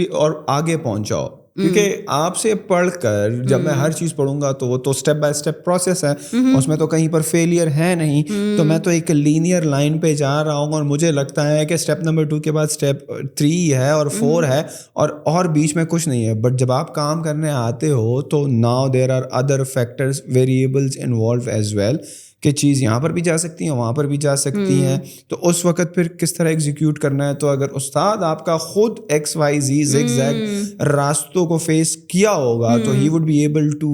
اور آگے پہنچاؤ. کیونکہ آپ سے پڑھ کر جب میں ہر چیز پڑھوں گا تو وہ تو اسٹیپ بائی اسٹیپ پروسیس ہے, اس میں تو کہیں پر فیلئر ہے نہیں, تو میں تو ایک لینئر لائن پہ جا رہا ہوں, اور مجھے لگتا ہے کہ اسٹیپ نمبر 2 کے بعد اسٹیپ 3 ہے اور 4 ہے, اور بیچ میں کچھ نہیں ہے. بٹ جب آپ کام کرنے آتے ہو تو now there are other factors, variables involve as well, کہ چیز یہاں پر بھی جا سکتی ہیں, وہاں پر بھی جا سکتی ہیں, تو اس وقت پھر کس طرح ایگزیکیوٹ کرنا ہے. تو اگر استاد آپ کا خود XYZ زگ زیگ راستوں کو فیس کیا ہوگا تو he would be able to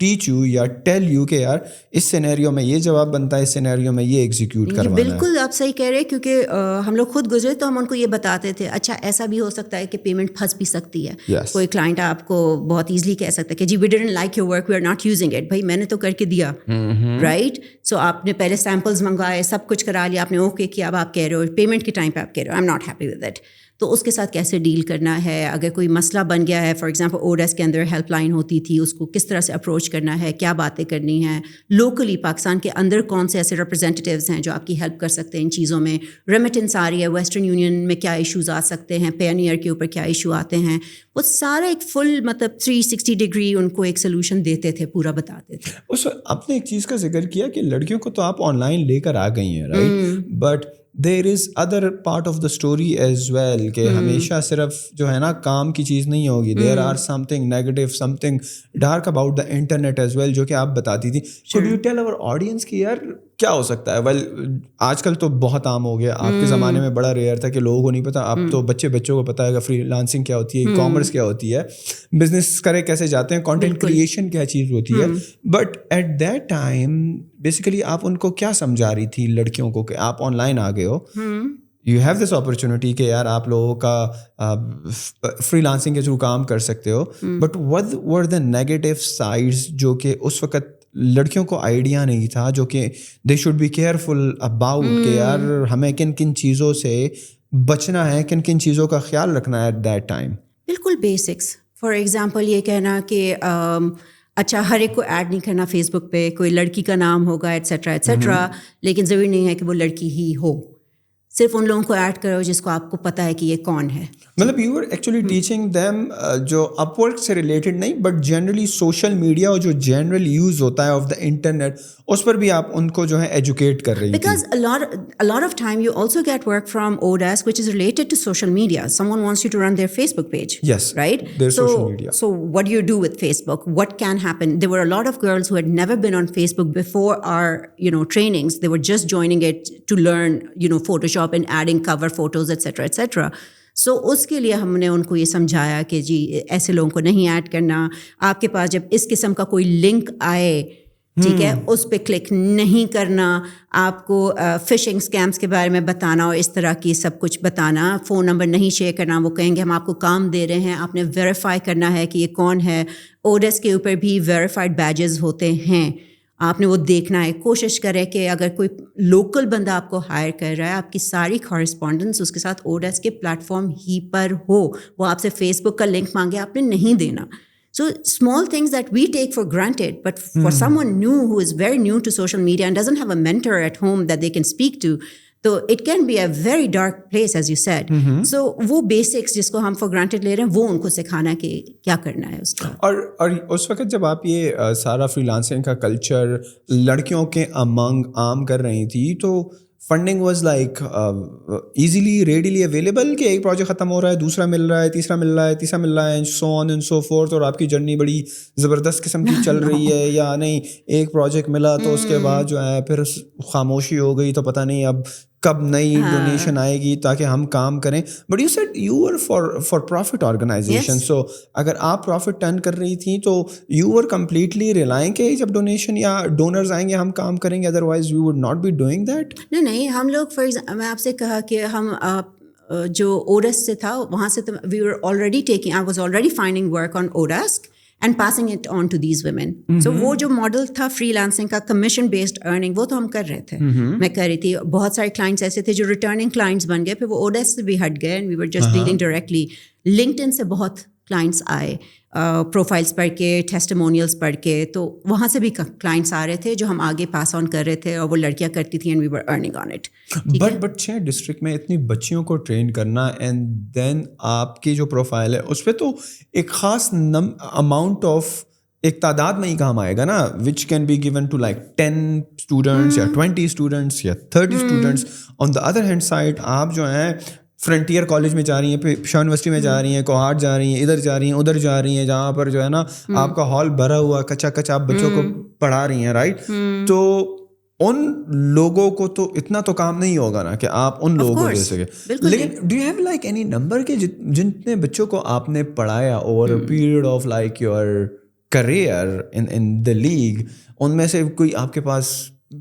teach you یا ٹیل یو کہ یار اس سینیریو میں یہ جواب بنتا ہے, اس سینیریو میں یہ ایگزیکیوٹ کروانا ہے. بالکل آپ صحیح کہہ رہے ہیں, کیونکہ ہم لوگ خود گزرے تو ہم ان کو یہ بتاتے تھے, اچھا ایسا بھی ہو سکتا ہے کہ پیمنٹ پھنس بھی سکتی ہے. کوئی کلائنٹ آپ کو بہت ایزیلی کہہ سکتا ہے کہ جی we didn't like your work, we are not using it. بھائی میں نے تو کر کے دیا, رائٹ, سو آپ نے پہلے سیمپلز منگوائے, سب کچھ کرا لیا, آپ نے اوکے کیا, اب آپ کہہ رہے ہو پیمنٹ کے ٹائم پہ آپ کہہ رہے ہو I am not happy with it. تو اس کے ساتھ کیسے ڈیل کرنا ہے, اگر کوئی مسئلہ بن گیا ہے, فار ایگزامپل اوڈیس کے اندر ہیلپ لائن ہوتی تھی, اس کو کس طرح سے اپروچ کرنا ہے, کیا باتیں کرنی ہیں, لوکلی پاکستان کے اندر کون سے ایسے ریپرزینٹیوز ہیں جو آپ کی ہیلپ کر سکتے ہیں ان چیزوں میں, ریمیٹنس آ رہی ہے ویسٹرن یونین میں کیا ایشوز آ سکتے ہیں, پیونیئر کے اوپر کیا ایشو آتے ہیں, وہ سارا ایک فل مطلب 360 ڈگری ان کو ایک سولوشن دیتے تھے, پورا بتاتے تھے. اس آپ نے ایک چیز کا ذکر کیا کہ لڑکیوں کو تو آپ آن لائن لے کر آ گئی ہیں, right, but there is other part of the story as well, کہ ہمیشہ صرف جو ہے نا کام کی چیز نہیں ہوگی, there are something negative, something dark about the internet as well, جو کہ آپ بتاتی تھی. Could you tell over audience کہ یار کیا ہو سکتا ہے؟ ویل آج کل تو بہت عام ہو گیا, آپ کے زمانے میں بڑا ریئر تھا کہ لوگوں کو نہیں پتا, اب تو بچوں کو پتا ہے کہ فری لانسنگ کیا ہوتی ہے, ای کامرس کیا ہوتی ہے, بزنس کرے کیسے جاتے ہیں, کانٹینٹ کریشن کیا چیز ہوتی ہے. But at that time basically آپ ان کو کیا سمجھا رہی تھی لڑکیوں کو کہ آپ آن لائن آ گئے ہو, یو ہیو دس اپرچونیٹی کہ یار آپ لوگوں کا فری لانسنگ کے تھرو کام کر سکتے ہو, but what were the negative sides جو کہ اس وقت لڑکیوں کو آئیڈیا نہیں تھا, جو کہ they should be careful about کہ یار ہمیں کن کن چیزوں سے بچنا ہے, کن کن چیزوں کا خیال رکھنا ہے ایٹ دیٹ ٹائم. بالکل بیسکس, فار ایگزامپل یہ کہنا کہ اچھا ہر ایک کو ایڈ نہیں کرنا فیس بک پہ, کوئی لڑکی کا نام ہوگا ایٹسیٹرا ایٹسیٹرا, لیکن ضروری نہیں ہے کہ وہ لڑکی ہی ہو, صرف ان لوگوں کو ایڈ کرو جس کو آپ کو پتہ ہے کہ یہ کون ہے. مطلب you are actually teaching them جو اپ ورک سے ریلیٹڈ نہیں, بٹ جنرلی سوشل میڈیا اور جو جنرل یوز ہوتا ہے آف دا انٹرنیٹ, اس پر بھی آپ ان کو جو ہے ایجوکیٹ کر رہی ہیں. Because a lot of time you also get work from ODAS which is related to social media. Someone wants you to run their Facebook page. Yes, right? their social media. So what do you do with Facebook? What can happen? There were a lot of girls who had never been on Facebook before our trainings. They were just joining it to learn Photoshop and adding cover photos, etc., etc. سو اس کے لیے ہم نے ان کو یہ سمجھایا کہ جی ایسے لوگوں کو نہیں ایڈ کرنا, آپ کے پاس جب اس قسم کا کوئی لنک آئے, ٹھیک ہے, اس پہ کلک نہیں کرنا, آپ کو فشنگ اسکیمس کے بارے میں بتانا اور اس طرح کی سب کچھ بتانا, فون نمبر نہیں شیئر کرنا, وہ کہیں گے ہم آپ کو کام دے رہے ہیں, آپ نے ویریفائی کرنا ہے کہ یہ کون ہے. اوڈیس کے اوپر بھی ویریفائڈ بیجز ہوتے ہیں, آپ نے وہ دیکھنا ہے. کوشش کریں کہ اگر کوئی لوکل بندہ آپ کو ہائر کر رہا ہے, آپ کی ساری کارسپونڈنس اس کے ساتھ اوڈیس کے پلیٹ فارم ہی پر ہو, وہ آپ سے فیس بک کا لنک مانگے, آپ نے نہیں دینا. So small things that we take for granted, but for someone new who is very new to social media and doesn't have a mentor at home that they can speak to, so it can be a very dark place as you said. So وہ basics جس کو ہم for granted لے رہے ہیں, وہ ان کو سکھانا ہے کہ کیا کرنا ہے اس کا. اور اس وقت جب آپ یہ سارا فری لانسنگ کا کلچر لڑکیوں کے امنگ عام کر رہی تھی, تو funding was like easily readily available کہ ایک پروجیکٹ ختم ہو رہا ہے, دوسرا مل رہا ہے, تیسرا مل رہا ہے, تیسرا مل رہا ہے, سو آن اینڈ سو فورتھ, اور آپ کی جرنی بڑی زبردست قسم کی چل رہی ہے, یا نہیں ایک پروجیکٹ ملا تو اس کے بعد جو ہے پھر خاموشی ہو گئی, تو پتہ نہیں اب کب نئی ڈونیشن آئے گی تاکہ ہم کام کریں. But you said you were for profit organization, so اگر آپ پروفٹ ٹرن کر رہی تھیں تو یو ور کمپلیٹلی ریلائنگ کہ جب ڈونیشن یا ڈونرز آئیں گے ہم کام کریں گے, otherwise you would not be doing that. نہیں, ہم لوگ فار میں آپ سے کہا کہ ہم جو اوڈس سے تھا وہاں سے تو we were already taking, I was already finding work on Odesk and passing it on to these women. سو وہ جو ماڈل تھا فری لانسنگ کا, کمیشن بیسڈ ارننگ, وہ تو ہم کر رہے تھے, میں کر رہی تھی. بہت سارے کلائنٹس ایسے تھے جو ریٹرننگ کلائنٹس بن گئے, پھر وہ اوڈیس سے بھی ہٹ گئے and we were just dealing directly. LinkedIn سے بہت کلائنٹس آئے, پروفائلس پڑھ کے, ٹیسٹیمونیلس پڑھ کے, تو وہاں سے بھی کلائنٹس آ رہے تھے جو ہم آگے پاس آن کر رہے تھے, اور وہ لڑکیاں کرتی تھیں and we were earning on it. But 6 district میں اتنی بچیوں کو ٹرین کرنا اینڈ دین آپ کی جو پروفائل ہے اس پہ تو ایک خاص اماؤنٹ آف ایک تعداد میں ہی کام آئے گا نا, which can be given to like 10 students یا 20 اسٹوڈنٹس یا 30 students. On the other hand side آپ جو ہیں فرنٹیئر کالج میں جا رہی ہیں, پشاور یونیورسٹی میں جا رہی ہیں, کوہاٹ جا رہی ہیں, ادھر جا رہی ہیں, ادھر جا رہی ہیں, جہاں پر جو ہے نا آپ کا ہال بھرا ہوا کچا کچا, آپ بچوں کو پڑھا رہی ہیں, رائٹ. تو ان لوگوں کو تو اتنا تو کام نہیں ہوگا نا کہ آپ ان لوگوں کو دے سکیں. لیکن do you have like any number کہ جتنے بچوں کو آپ نے پڑھایا over a period of like your career in the league, ان میں سے کوئی آپ کے پاس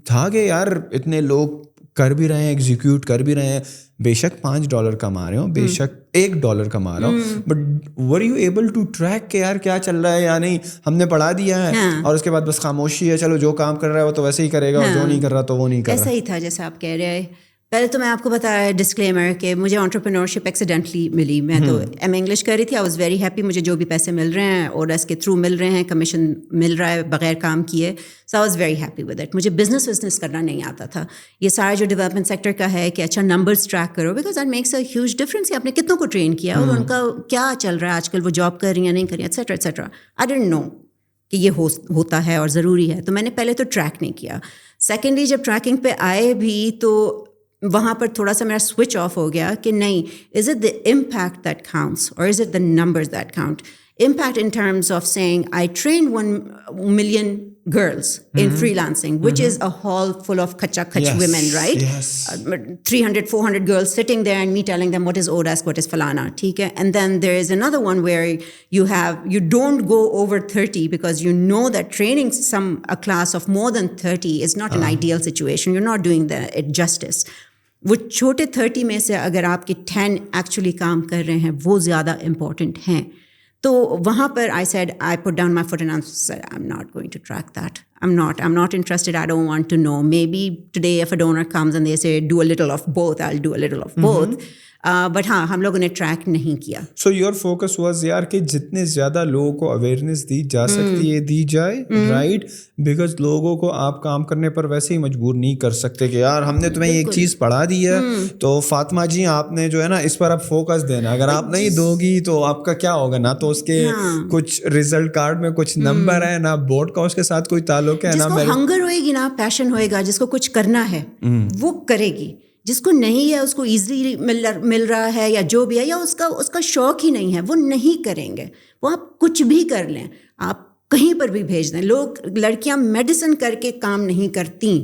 تھا کہ یار اتنے لوگ کر بھی رہے ہیں, ایگزیکیوٹ کر بھی رہے ہیں, بے شک $5 کما رہے ہوں, بے شک $1 کما رہا ہوں, but were you able to track کہ یار کیا چل رہا ہے یا نہیں, ہم نے پڑھا دیا ہے اور اس کے بعد بس خاموشی ہے, چلو جو کام کر رہا ہے وہ تو ویسے ہی کرے گا, اور جو نہیں کر رہا تو وہ نہیں کر رہا. ایسا ہی تھا جیسا آپ کہہ رہے ہیں. پہلے تو میں آپ کو بتایا ڈسکلیمر کہ مجھے انٹرپرینورشپ ایکسیڈنٹلی ملی. میں تو ایم انگلش کر رہی تھی, آئی واز ویری ہیپی, مجھے جو بھی پیسے مل رہے ہیں اوڈس کے تھرو مل رہے ہیں, کمیشن مل رہا ہے بغیر کام کیے, so I was very happy with it. مجھے بزنس کرنا نہیں آتا تھا. یہ سارا جو ڈیولپمنٹ سیکٹر کا ہے کہ اچھا نمبرز ٹریک کرو, because that makes a huge difference کہ آپ نے کتنوں کو ٹرین کیا اور ان کا کیا چل رہا ہے آج کل, وہ جاب کر رہی ہیں نہیں کر رہی ہیں, etcetera etcetera. I don't know کہ یہ ہوتا ہے اور ضروری ہے, تو میں نے پہلے تو ٹریک نہیں کیا. سیکنڈلی جب ٹریکنگ پہ آئے بھی تو وہاں پر تھوڑا سا میرا سوئچ آف ہو گیا کہ نہیں, is it the impact that counts اور is it the numbers that count. Impact in terms of saying I trained 1 million girls in freelancing, which is a hall full of kach women, right? Yes. 300-400 girls sitting there and me telling them what is ODASK, what is Falana, theek hai? And then there is another one where you don't go over 30 because you know that training a class of more than 30 is not an ideal situation. You're not doing it justice. وہ چھوٹے 30 میں سے اگر آپ کے 10 actually کام کر رہے ہیں وہ زیادہ امپورٹنٹ ہیں. تو وہاں پر I said, I put down my foot and I said, I'm not going to track that. I'm not interested. I don't want to know. Maybe today if a donor comes and they say, do a little of both, I'll do a little of both. But ہاں ہم لوگوں نے track نہیں کیا. So your focus was یار کہ جتنے زیادہ لوگوں کو اویئرنیس دی جا سکتی ہے دی جائے, رائٹ, بیکاز لوگوں کو آپ کام کرنے پر ویسے ہی مجبور نہیں کر سکتے کہ یار ہم نے تمہیں ایک چیز پڑھا دی ہے تو فاطمہ جی آپ نے جو ہے نا اس پر اب فوکس دینا, اگر آپ نہیں دو گی تو آپ کا کیا ہوگا, نہ تو اس کے کچھ ریزلٹ کارڈ میں کچھ نمبر ہے, نہ بورڈ کا اس کے ساتھ کوئی تعلق ہے, نہ ہنگر ہوئے گی, نہ پیشن ہوئے گا. جس کو کچھ کرنا ہے وہ کرے گی, جس کو نہیں ہے اس کو ایزلی مل رہا ہے یا جو بھی ہے, یا اس کا شوق ہی نہیں ہے, وہ نہیں کریں گے. وہ آپ کچھ بھی کر لیں, آپ کہیں پر بھی بھیج دیں. لڑکیاں میڈیسن کر کے کام نہیں کرتی,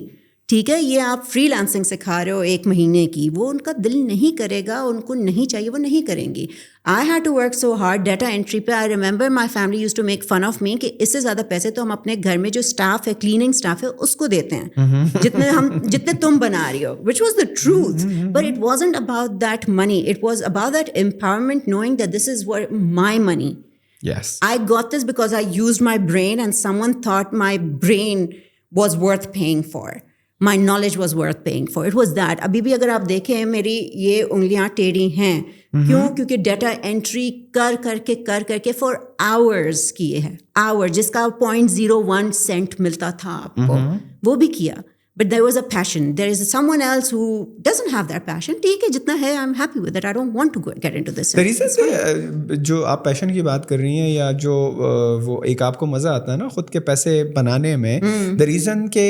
ٹھیک ہے, یہ آپ فری لانسنگ سکھا رہے ہو 1 مہینے کی, وہ ان کا دل نہیں کرے گا, ان کو نہیں چاہیے, وہ نہیں کریں گی. I had to work so hard data entry پہ. I remember my family used to make fun of me کہ اس سے زیادہ پیسے تو ہم اپنے گھر میں جو اسٹاف ہے, کلیننگ اسٹاف ہے, اس کو دیتے ہیں جتنے تم بنا رہی ہو, which was the truth. But it wasn't about that money, it was about that empowerment, knowing that this is my money. Yes. I got this because I used my brain and someone thought my brain was worth paying for. My knowledge was worth paying for. It was that. ابھی بھی اگر آپ دیکھیں میری یہ انگلیاں ٹیڑھی ہیں, کیوں؟ کیونکہ ڈیٹا انٹری کر کے فار آورز کیے ہیں, آور جس کا 0.01 سینٹ ملتا تھا آپ کو, وہ بھی کیا. But there was a passion. There is someone else who doesn't have that passion. ٹھیک ہے, جتنا ہے I'm happy with it. I don't want to get into this. The reason جو آپ پیشن کی بات کر رہی ہیں, یا جو وہ ایک آپ کو مزہ آتا ہے نا خود کے پیسے بنانے میں, the reason کہ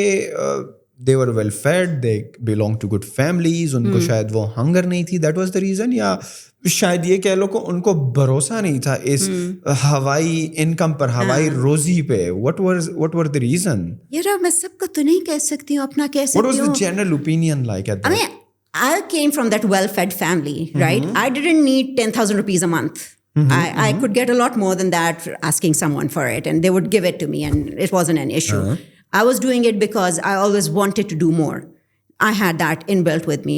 they were well fed, they belong to good families, ان کو شاید وہ ہنگر نہیں تھی, that was the reason. یا شاید یہ کہہ لو کہ ان کو بھروسہ نہیں تھا اس ہوائی انکم پر, ہوائی روزی پہ. what were the reason? یار میں سب کا تو نہیں کہہ سکتی ہوں, اپنا کہہ سکتی ہوں. What was the general opinion like at that? I came from that well-fed family, right? I didn't need 10,000 rupees a month. I could get a lot more than that asking someone for it, and they would give it to me, and it wasn't an issue. I was doing it because I always wanted to do more. I had that inbuilt with me.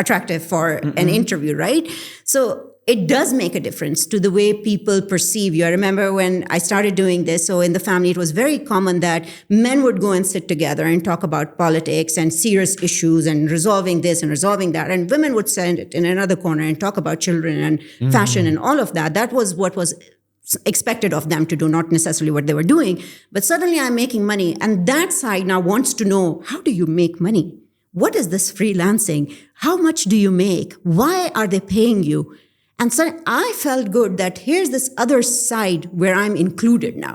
attractive for an interview, right? So it does make a difference to the way people perceive you. I remember when I started doing this, so in the family it was very common that men would go and sit together and talk about politics and serious issues and resolving this and resolving that, and women would sit in another corner and talk about children and fashion and all of that. That was what was expected of them to do, not necessarily what they were doing. But suddenly I'm making money, and that side now wants to know, how do you make money? What is this freelancing? How much do you make? Why are they paying you? And so I felt good that here's this other side where I'm included now.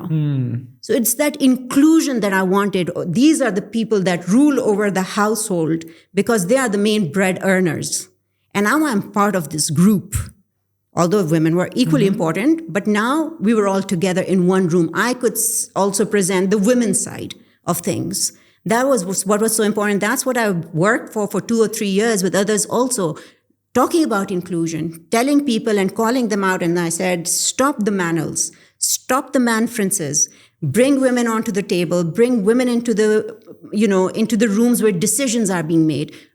So it's that inclusion that I wanted. These are the people that rule over the household because they are the main bread earners. And now I'm part of this group. Although women were equally important, but now we were all together in one room. I could also present the women's side of things. That was what was so important. That's what I worked for 2 or 3 years with others also, talking about inclusion, telling people and calling them out. And I said, stop the manuals, stop the manfrinces, bring women onto the table, bring women into the rooms where decisions are being made.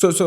So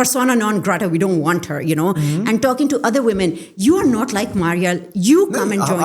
persona non grata, we don't want her, and talking to other women, you are not like Maria, you come and join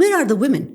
Where are the women?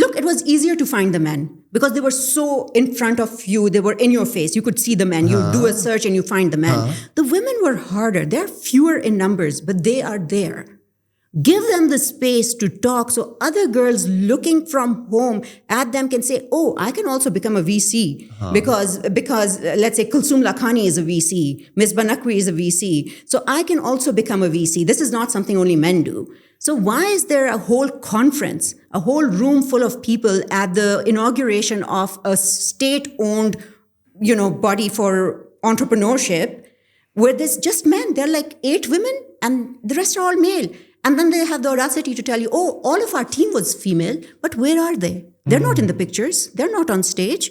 look, it was easier to find the men because they were so in front of you, they were in your face, you could see the men, you do a search and you find the men. The women were harder. They're fewer in numbers, but they are there. Give them the space to talk so other girls looking from home at them can say, oh, I can also become a VC because let's say Kulsum Lakhani is a VC, Ms. Banakwi is a VC, so I can also become a VC. This is not something only men do. So why is there a whole conference, a whole room full of people at the inauguration of a state-owned, body for entrepreneurship where there's just men? They're like 8 women and the rest are all male. And then they have the audacity to tell you, oh, all of our team was female, but where are they? They're not in the pictures. They're not on stage.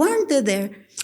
Why aren't they there?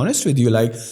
honest with you, like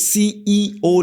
CEO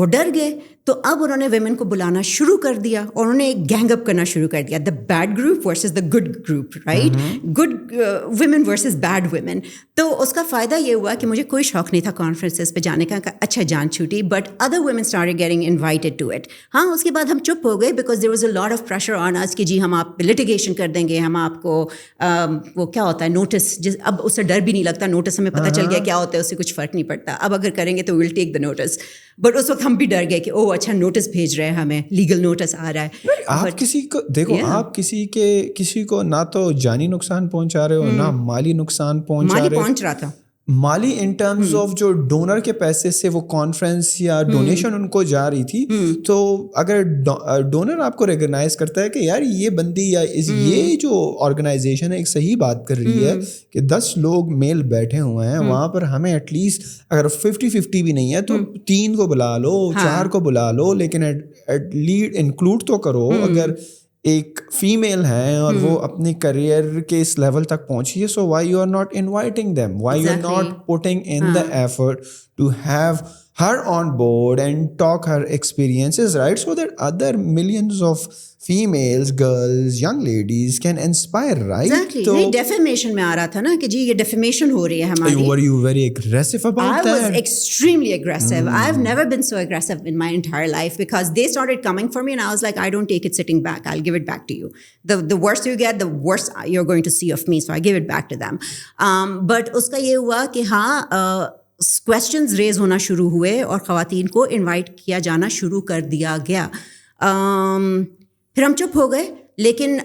وہ ڈر گئے. تو اب انہوں نے women کو بلانا شروع کر دیا اور انہوں نے ایک گینگ اپ کرنا شروع کر دیا, the bad group versus the good group, right, good women versus bad women. تو اس کا فائدہ یہ ہوا کہ مجھے کوئی شوق نہیں تھا کانفرنسز پہ جانے کا, اچھا جان چھوٹی, but other women started getting invited to it. ہاں اس کے بعد ہم چپ ہو گئے because there was a lot of pressure on us کہ جی ہم آپ پہ لٹیگیشن کر دیں گے, ہم آپ کو وہ کیا ہوتا ہے نوٹس, اب اس سے ڈر بھی نہیں لگتا, نوٹس ہمیں پتہ چل گیا کیا ہوتا ہے, اس سے کچھ فرق نہیں پڑتا, اب اگر کریں گے تو we'll take the notes. But اس وقت ہم بھی ڈر گئے کہ او اچھا نوٹس بھیج رہے ہیں ہمیں, لیگل نوٹس آ رہا ہے. آپ کسی کو دیکھو, آپ کسی کو نہ تو جانی نقصان پہنچا رہے ہو نہ مالی نقصان پہنچ رہا تھا, مالی ان ٹرمز آف جو ڈونر کے پیسے سے وہ کانفرنس یا ڈونیشن ان کو جا رہی تھی. تو اگر ڈونر آپ کو ریکگنائز کرتا ہے کہ یار یہ بندی یا یہ جو آرگنائزیشن ہے ایک صحیح بات کر رہی ہے کہ 10 لوگ میل بیٹھے ہوئے ہیں وہاں پر, ہمیں ایٹ لیسٹ اگر 50-50 بھی نہیں ہے تو 3 کو بلا لو, 4 کو بلا لو, لیکن ایٹ لیسٹ انکلوڈ تو کرو. اگر ایک فیمیل ہے اور وہ اپنی کریئر کے اس لیول تک پہنچی ہے, so why you are not inviting them, why you are not putting in the effort to have her on board and talk her experiences, right, so that other millions of females, girls, young ladies can inspire, right? Exactly. So defamation میں آ رہا تھا نا کہ جی یہ defamation ہو رہی ہے ہماری. Were you very aggressive about that? I was extremely aggressive. I've never been so aggressive in my entire life because they started coming for me and I was like, I don't take it sitting back. I'll give it back to you. The worse you get, the worse you're going to see of me. So I give it back to them. But اس کا یہ ہوا کہ ہاں questions raise ہونا شروع ہوئے اور خواتین کو انوائٹ کیا جانا شروع کر دیا گیا. پھر ہم چپ ہو گئے, لیکن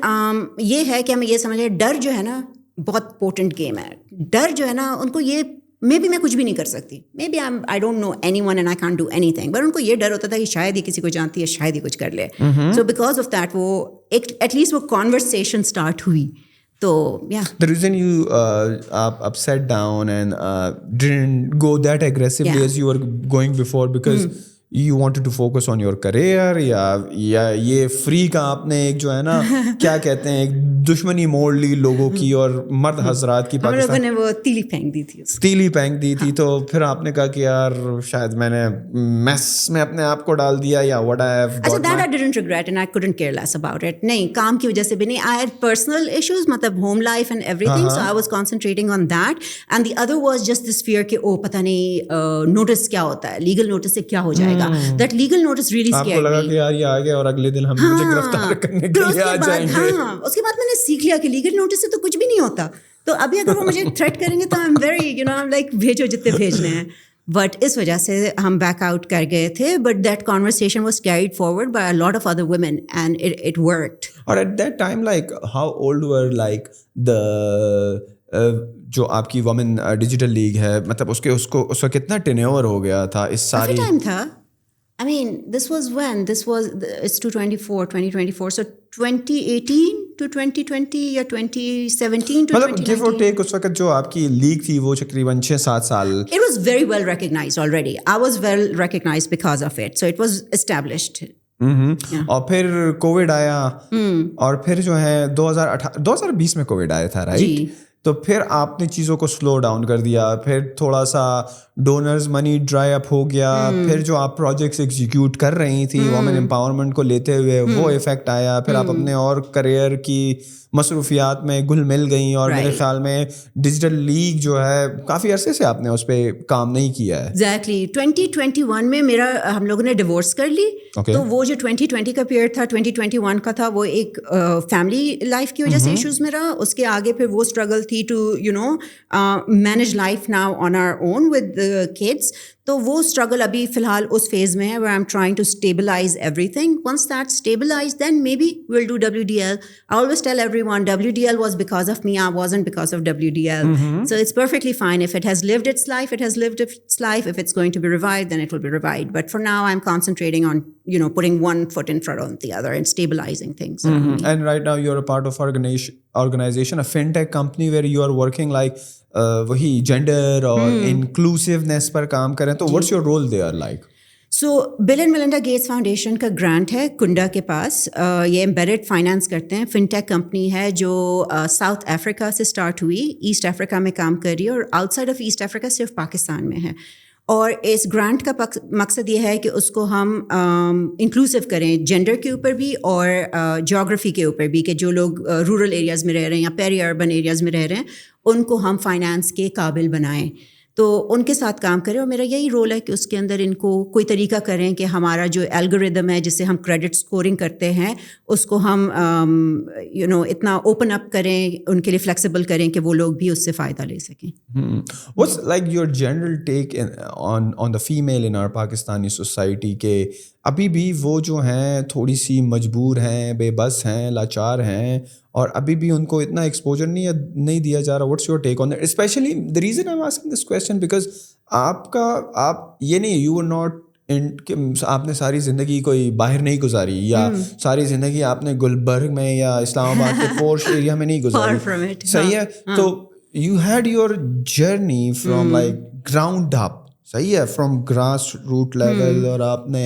یہ ہے کہ ہمیں یہ سمجھے ڈر جو ہے نا بہت پورٹنٹ گیم ہے. ڈر جو ہے نا ان کو یہ مے بی میں کچھ بھی نہیں کر سکتی, maybe I don't know anyone and I can't do anything, but ان کو یہ ڈر ہوتا تھا کہ شاید یہ کسی کو جانتی ہے, شاید ہی کچھ کر لے. سو بیکاز آف دیٹ وہ ایک ایٹ لیسٹ وہ کانورسیشن اسٹارٹ ہوئی. So yeah, the reason you sat down and didn't go that aggressively as you were going before because you wanted to focus on your career, یا یہ free کا آپ نے ایک جو ہے نا کیا کہتے ہیں ایک دشمنی موڑ لی لوگوں کی اور مرد حضرات کی, ہم لوگوں نے وہ تیلی پھینک دی تھی. تو پھر آپ نے کہا کہ یار شاید میں نے میس میں اپنے آپ کو ڈال دیا یا what I have got. That I didn't regret and I couldn't care less about it. نہیں, کام کی وجہ سے بھی نہیں. I had personal issues, مطلب home life and everything, so I was concentrating on that. And the other was just this fear کہ او پتہ نہیں نوٹس کیا ہوتا ہے, لیگل نوٹس سے کیا ہو جائے گا. That legal notice really scared me. آپ کو لگا کہ یار یہ آ گیا اور اگلے دن ہم مجھے گرفتار کرنے کے لیے آ جائیں گے. ہاں, اس کے بعد میں نے سیکھ لیا کہ لیگل نوٹس سے تو کچھ بھی نہیں ہوتا. تو ابھی اگر وہ مجھے تھریٹ کریں گے تو I'm very, I'm like بھیجو جتنے بھیجنے ہیں. بٹ اس وجہ سے ہم بیک آؤٹ کر گئے تھے. But that conversation was carried forward by a lot of other women and it worked. اور at that time like how old were like the جو آپ کی وومن ڈیجیٹل لیگ ہے, مطلب اس کا کتنا ٹرن اوور ہو گیا تھا اس ساری ٹائم تھا. I mean, this was when? It's 2024, so 2018 to 2020 یا 2017 to 2019. مطلب give or take اس وقت جو آپ کی لیگ تھی وہ تقریباً 6-7 سال. It was very well recognized already. I was well recognized because of it, so it was established. اور پھر کووڈ آیا اور پھر جو ہے 2020 میں کووڈ آیا تھا, رائٹ؟ تو پھر آپ نے چیزوں کو سلو ڈاؤن کر دیا, پھر تھوڑا سا ڈونرز منی ڈرائی اپ ہو گیا, پھر جو آپ پروجیکٹس ایگزیکیوٹ کر رہی تھی وومن امپاورمنٹ کو لیتے ہوئے وہ افیکٹ آیا, پھر آپ اپنے اور کریئر کی مصروفیات میں گھل مل گئیں, اور میرے خیال میں ڈیجیٹل لیگ جو ہے کافی عرصے سے آپ نے اس پہ کام نہیں کیا ہے. ایگزیکٹلی 2021 میں میرا ہم لوگوں نے ڈیورس کر لی. تو وہ جو 2020 کا پیریڈ تھا 2021 کا تھا, وہ ایک فیملی لائف کی وجہ سے ایشوز میں رہا. اس کے آگے پھر وہ اسٹرگل تھی to manage life now on our own with kids. تو وہ اسٹرگل ابھی فی الحال اس فیز میں ہے where I'm trying to stabilize everything. Once that's stabilized, then maybe we'll do WDL. I always tell everyone WDL was because of me. I wasn't because of WDL. So it's perfectly fine. If it has lived its life, it has lived its life. If it's going to be revived, then it will be revived. But for now, I'm concentrating on, putting one foot in front of the other and stabilizing things. And right now you're a part of organization, a fintech company where you are working like وہی gender اور inclusiveness پر کام کریں. تو what's your role there like? So Bill and Melinda Gates Foundation کا grant ہے kinda کے پاس. یہ ایمبیڈڈ فائنانس کرتے ہیں. فنٹیک کمپنی ہے جو ساؤتھ افریقہ سے اسٹارٹ ہوئی, ایسٹ افریقہ میں کام کر رہی ہے, اور out side of east Africa صرف پاکستان میں ہے. اور اس گرانٹ کا مقصد یہ ہے کہ اس کو ہم انکلوسیو کریں جینڈر کے اوپر بھی اور جیوگرافی کے اوپر بھی, کہ جو لوگ رورل ایریاز میں رہ رہے ہیں یا پیری اربن ایریاز میں رہ رہے ہیں ان کو ہم فائنانس کے قابل بنائیں, تو ان کے ساتھ کام کریں. اور میرا یہی رول ہے کہ اس کے اندر ان کو کوئی طریقہ کریں کہ ہمارا جو الگوریدم ہے جس سے ہم کریڈٹ اسکورنگ کرتے ہیں اس کو ہم اتنا اوپن اپ کریں, ان کے لیے فلیکسیبل کریں کہ وہ لوگ بھی اس سے فائدہ لے سکیں. What's like your general take on the female in our Pakistani society کہ ابھی بھی وہ جو ہیں تھوڑی سی مجبور ہیں, بے بس ہیں, لاچار ہیں, اور ابھی بھی ان کو اتنا ایکسپوجر نہیں دیا جا رہا. What's your take on that, especially the reason I'm asking this question because آپ یہ نہیں, you were not آپ نے ساری زندگی کوئی باہر نہیں گزاری, یا ساری زندگی آپ نے گلبرگ میں یا اسلام آباد کے پورش ایریا میں نہیں گزاری, صحیح ہے. تو you had your journey from like ground up, صحیح ہے, from grass root level, اور آپ نے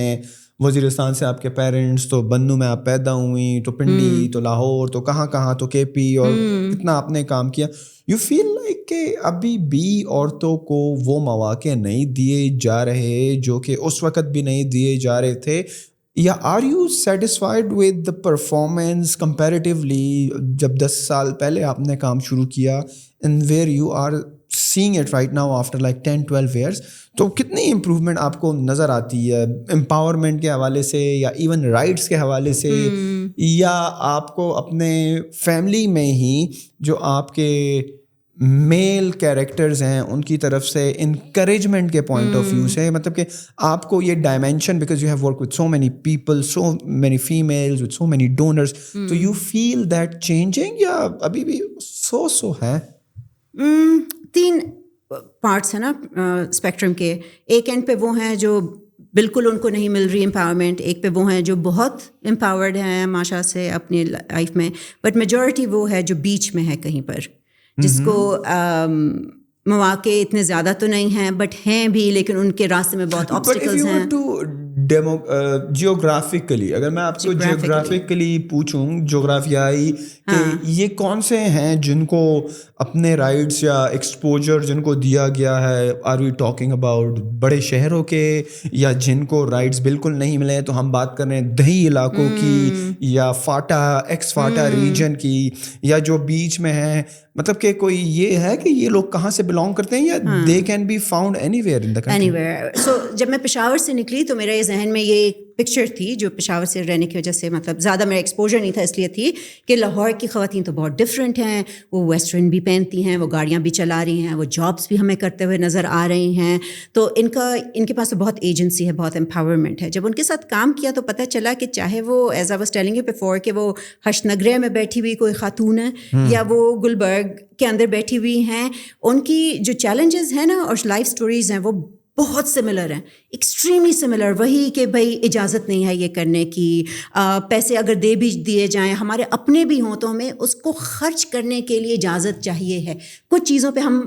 وزیرستان سے آپ کے پیرنٹس, تو بنو میں آپ پیدا ہوئی, تو پنڈی, تو لاہور, تو کہاں تو کے پی, اور اتنا آپ نے کام کیا. یو فیل لائک کہ ابھی بھی عورتوں کو وہ مواقع نہیں دیے جا رہے جو کہ اس وقت بھی نہیں دیے جا رہے تھے, یا are you satisfied with the performance comparatively جب 10 سال پہلے آپ نے کام شروع کیا, and where you are seeing it right now after like 10-12 years, تو کتنی امپروومنٹ آپ کو نظر آتی ہے امپاورمنٹ کے حوالے سے, یا ایون رائٹس کے حوالے سے, یا آپ کو اپنے فیملی میں ہی جو آپ کے میل کیریکٹرز ہیں ان کی طرف سے انکریجمنٹ کے پوائنٹ آف ویو سے, مطلب کہ آپ کو یہ dimension, because you have work with so many people, so many females, with so many donors, تو یو فیل دیٹ چینجنگ, یا ابھی بھی سو ہے؟ 3 پارٹس ہیں نا اسپیکٹرم کے. ایک اینڈ پہ وہ ہیں جو بالکل ان کو نہیں مل رہی امپاورمنٹ, ایک پہ وہ ہیں جو بہت امپاورڈ ہیں ماشاء سے اپنی لائف میں, بٹ میجورٹی وہ ہے جو بیچ میں ہے کہیں پر, جس کو مواقع اتنے زیادہ تو نہیں ہیں بٹ ہیں بھی, لیکن ان کے راستے میں بہت آبسٹیکلز ہیں. جیوگرافکلی اگر میں آپ کو جیوگرافکلی پوچھوں, جغرافیائی, کہ یہ کون سے ہیں جن کو اپنے رائٹس یا ایکسپوجر جن کو دیا گیا ہے, آر وی ٹاکنگ اباؤٹ بڑے شہروں کے, یا جن کو رائٹس بالکل نہیں ملے, تو ہم بات کر رہے ہیں دیہی علاقوں کی, یا فاٹا ایکس فاٹا ریجن کی, یا جو بیچ میں ہیں, مطلب کہ کوئی یہ ہے کہ یہ لوگ کہاں سے بلانگ کرتے ہیں, یا they can be found anywhere in the country? Anywhere. So جب میں پشاور سے نکلی تو میرے ذہن میں یہ ایک پکچر تھی جو پشاور سے رہنے کی وجہ سے مطلب زیادہ میرا ایکسپوجر نہیں تھا, اس لیے تھی کہ لاہور کی خواتین تو بہت ڈفرینٹ ہیں, وہ ویسٹرن بھی پہنتی ہیں, وہ گاڑیاں بھی چلا رہی ہیں, وہ جابس بھی ہمیں کرتے ہوئے نظر آ رہی ہیں, تو ان کے پاس تو بہت ایجنسی ہے, بہت امپاورمنٹ ہے. جب ان کے ساتھ کام کیا تو پتہ چلا کہ چاہے وہ as I was telling you before کہ وہ ہش نگرے میں بیٹھی ہوئی کوئی خاتون ہے, یا وہ گلبرگ کے اندر بیٹھی ہوئی ہیں, ان کی جو چیلنجز ہیں نا اور لائف سٹوریز ہیں وہ بہت سملر ہیں, ایکسٹریملی سملر. وہی کہ بھائی اجازت نہیں ہے یہ کرنے کی, پیسے اگر دے بھی دیے جائیں, ہمارے اپنے بھی ہوں تو ہمیں اس کو خرچ کرنے کے لیے اجازت چاہیے ہے. کچھ چیزوں پہ ہم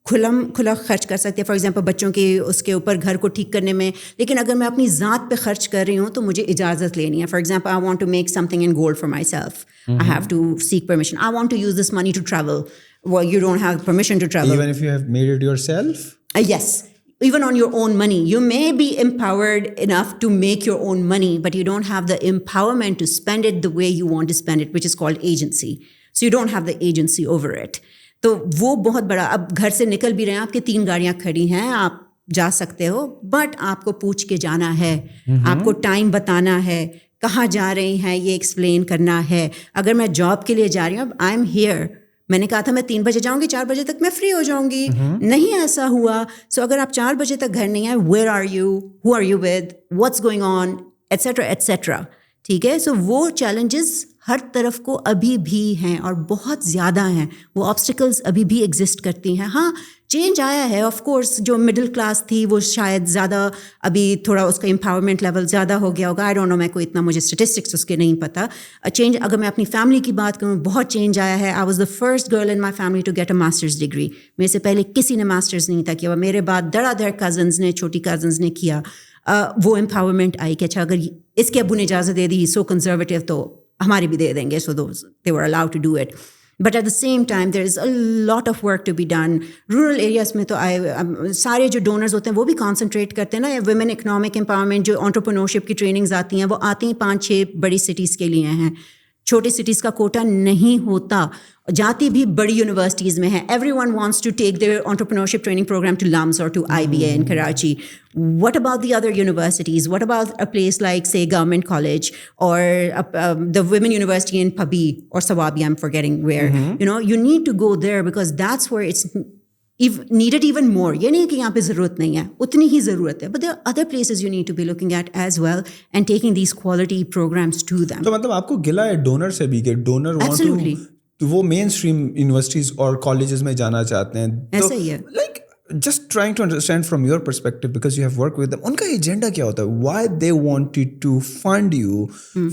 کھلا خرچ کر سکتے ہیں, فار ایگزامپل بچوں کے اس کے اوپر گھر کو ٹھیک کرنے میں, لیکن اگر میں اپنی ذات پہ خرچ کر رہی ہوں تو مجھے اجازت لینی ہے. For example I want to make something in gold for myself, I have to seek permission. I want to use this money to travel. Well, you don't have permission to travel. Even if you have made it yourself? Yes. Even on your own money. You may be empowered enough to make your own money, but you don't have the empowerment to spend it the way you want to spend it, which is called agency. So you don't have the agency over it. تو وہ بہت بڑا, اب گھر سے نکل بھی رہے ہیں, آپ کی 3 گاڑیاں کھڑی ہیں, آپ جا سکتے ہو, بٹ آپ کو پوچھ کے جانا ہے, آپ کو ٹائم بتانا ہے, کہاں جا رہی ہیں یہ ایکسپلین کرنا ہے. اگر میں جاب کے لیے جا رہی ہوں, اب آئی ایم ہیئر, میں نے کہا تھا میں 3 بجے جاؤں گی, 4 بجے تک میں فری ہو جاؤں گی, نہیں ایسا ہوا. سو اگر آپ 4 بجے تک گھر نہیں آئے, where are you, who are you with, what's going on, etcetera etcetera. ٹھیک ہے, سو وہ چیلنجز ہر طرف کو ابھی بھی ہیں اور بہت زیادہ ہیں, وہ آبسٹیکلز ابھی بھی ایگزسٹ کرتی ہیں. ہاں چینج آیا ہے آف کورس, جو مڈل کلاس تھی وہ شاید زیادہ ابھی تھوڑا اس کا امپاورمنٹ لیول زیادہ ہو گیا ہوگا. آئی ڈونٹ نو, میں کوئی اتنا مجھے اسٹیٹسٹکس اس کے نہیں پتہ. چینج اگر میں اپنی فیملی کی بات کروں, بہت چینج آیا ہے. I was the first girl in my family to get a master's degree. میرے سے پہلے کسی نے ماسٹرز نہیں تھا کیا, میرے بعد دڑا دھڑ کزنز نے, چھوٹی کزنز نے کیا. وہ امپاورمنٹ آئی کہ اچھا اگر اس کے ابو نے اجازت دے دی, سو کنزرویٹیو, تو ہمارے بھی دے دیں گے. So they were allowed to do it. But at the same time there is a lot of work to be done. Rural areas میں تو سارے جو ڈونرز ہوتے ہیں وہ بھی کانسنٹریٹ کرتے ہیں نا ویمن اکنامک امپاورمنٹ, جو انٹرپرنورشپ کی ٹریننگز آتی ہیں وہ آتی ہیں 5-6 بڑی سٹیز کے لیے ہیں. چھوٹی سٹیز کا کوٹا نہیں ہوتا, جاتی بھی بڑی یونیورسٹیز میں ہے. Everyone wants to take their entrepreneurship training program to LUMS اور to IBA in Karachi. What about the other universities? What about a place like, say, Government College or the Women University in Pabi or Sawabi, I'm forgetting where. You know, you need to go there because that's where it's needed even more. یہ نہیں کہ یہاں پہ ضرورت نہیں ہے, اتنی ہی ضرورت ہے. But there are other places you need to be looking at as well and taking these quality programs to them. تو مطلب آپ کو گلا ہے ڈونر سے بھی کہ ڈونر Absolutely. تو وہ مین اسٹریم یونیورسٹیز اور کالجز میں جانا چاہتے ہیں. ایسا ہی ہے. Like just trying to understand from your perspective because you have worked with them, ان کا ایجنڈا کیا ہوتا ہے, why they wanted to fund you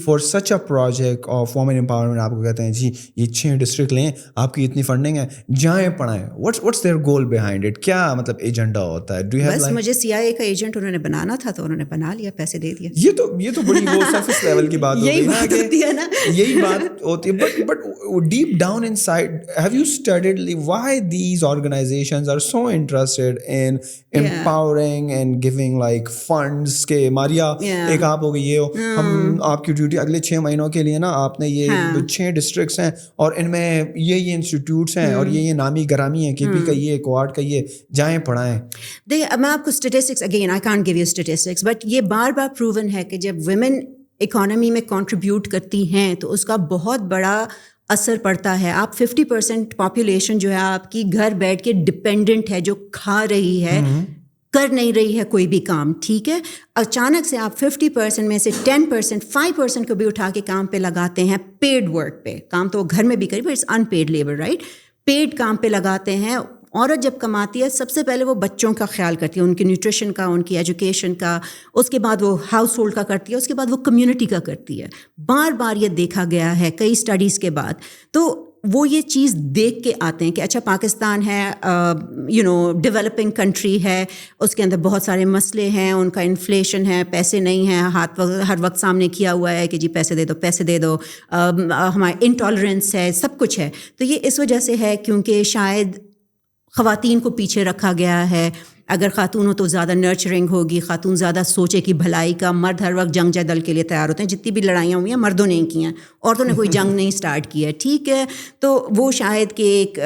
for such a project of women empowerment. آپ کو کہتے ہیں جی یہ 6 ڈسٹرکٹ لیں, آپ کی اتنی فنڈنگ ہے, جائیں پڑھائیں. what's their goal behind it? کیا مطلب ایجنڈا ہوتا ہے? Do you have بس like مجھے CIA کا ایجنٹ انہوں نے بنانا تھا تو انہوں نے بنا لیا, پیسے دے دیے. یہ تو بڑی وہ سرفیس لیول کی بات یہی بات ہوتی ہے نا, یہی بات ہوتی ہے. but deep down inside, have you studied why these organizations are so interested in empowering and giving like funds کے ماریا ایک آپ ہو گئی, یہ ہو ہم آپ کی ڈیوٹی اگلے 6 مہینوں کے لیے نا آپ نے یہ 6 ڈسٹرکٹس ہیں اور ان میں یہ انسٹیٹیوٹس ہیں اور یہ نامی گرامی ہیں, KP کا یہ, کوارڈ کا یہ, جائیں پڑھائیں. میں آپ کو statistics again I can't give you statistics, but یہ بار بار پروون ہے کہ جب ویمن اکانومی میں کنٹریبیوٹ کرتی ہیں تو اس کا بہت بڑا اثر پڑتا ہے. آپ 50% پاپولیشن جو ہے آپ کی گھر بیٹھ کے ڈپینڈنٹ ہے, جو کھا رہی ہے, کر نہیں رہی ہے کوئی بھی کام, ٹھیک ہے. اچانک سے آپ 50% میں سے 10%, 5% کو بھی اٹھا کے کام پہ لگاتے ہیں, پیڈ ورک پہ. کام تو وہ گھر میں بھی کری, but it's unpaid labour, right. Paid کام پہ لگاتے ہیں. عورت جب کماتی ہے سب سے پہلے وہ بچوں کا خیال کرتی ہے, ان کی نیوٹریشن کا, ان کی ایجوکیشن کا, اس کے بعد وہ ہاؤس ہولڈ کا کرتی ہے, اس کے بعد وہ کمیونٹی کا کرتی ہے. بار بار یہ دیکھا گیا ہے کئی اسٹڈیز کے بعد. تو وہ یہ چیز دیکھ کے آتے ہیں کہ اچھا پاکستان ہے, ڈیولپنگ کنٹری ہے, اس کے اندر بہت سارے مسئلے ہیں, ان کا انفلیشن ہے, پیسے نہیں ہیں, ہاتھ ہر وقت سامنے کیا ہوا ہے کہ جی پیسے دے دو, پیسے دے دو, ہمارے انٹالرنس ہے, سب کچھ ہے. تو یہ اس وجہ سے ہے کیونکہ شاید خواتین کو پیچھے رکھا گیا ہے. اگر خاتون ہو تو زیادہ نرچرنگ ہوگی, خاتون زیادہ سوچے کی بھلائی کا. مرد ہر وقت جنگ جدل کے لیے تیار ہوتے ہیں, جتنی بھی لڑائیاں ہوئی ہیں مردوں نے کی ہیں, عورتوں نے کوئی جنگ نہیں اسٹارٹ کی ہے, ٹھیک ہے. تو وہ شاید کہ ایک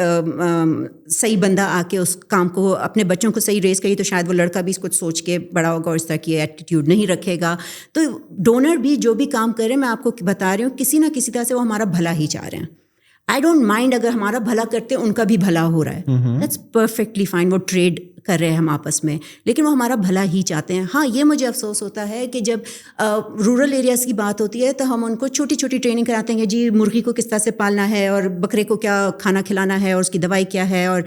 صحیح بندہ آ کے اس کام کو, اپنے بچوں کو صحیح ریز کری تو شاید وہ لڑکا بھی اس کو سوچ کے بڑا ہوگا اور اس طرح کی ایٹیٹیوڈ نہیں رکھے گا. تو ڈونر بھی جو بھی کام کر رہے ہیں, میں آپ کو بتا رہی ہوں, کسی نہ کسی طرح سے وہ ہمارا بھلا ہی چاہ رہے ہیں. آئی ڈونٹ مائنڈ اگر ہمارا بھلا کرتے ان کا بھی بھلا ہو رہا ہے, دیٹس پرفیکٹلی فائن. وہ ٹریڈ کر رہے ہیں ہم آپس میں, لیکن وہ ہمارا بھلا ہی چاہتے ہیں. ہاں یہ مجھے افسوس ہوتا ہے کہ جب رورل ایریاز کی بات ہوتی ہے تو ہم ان کو چھوٹی چھوٹی ٹریننگ کراتے ہیں کہ جی مرغی کو کس طرح سے پالنا ہے اور بکرے کو کیا کھانا کھلانا ہے اور اس کی دوائی کیا ہے, اور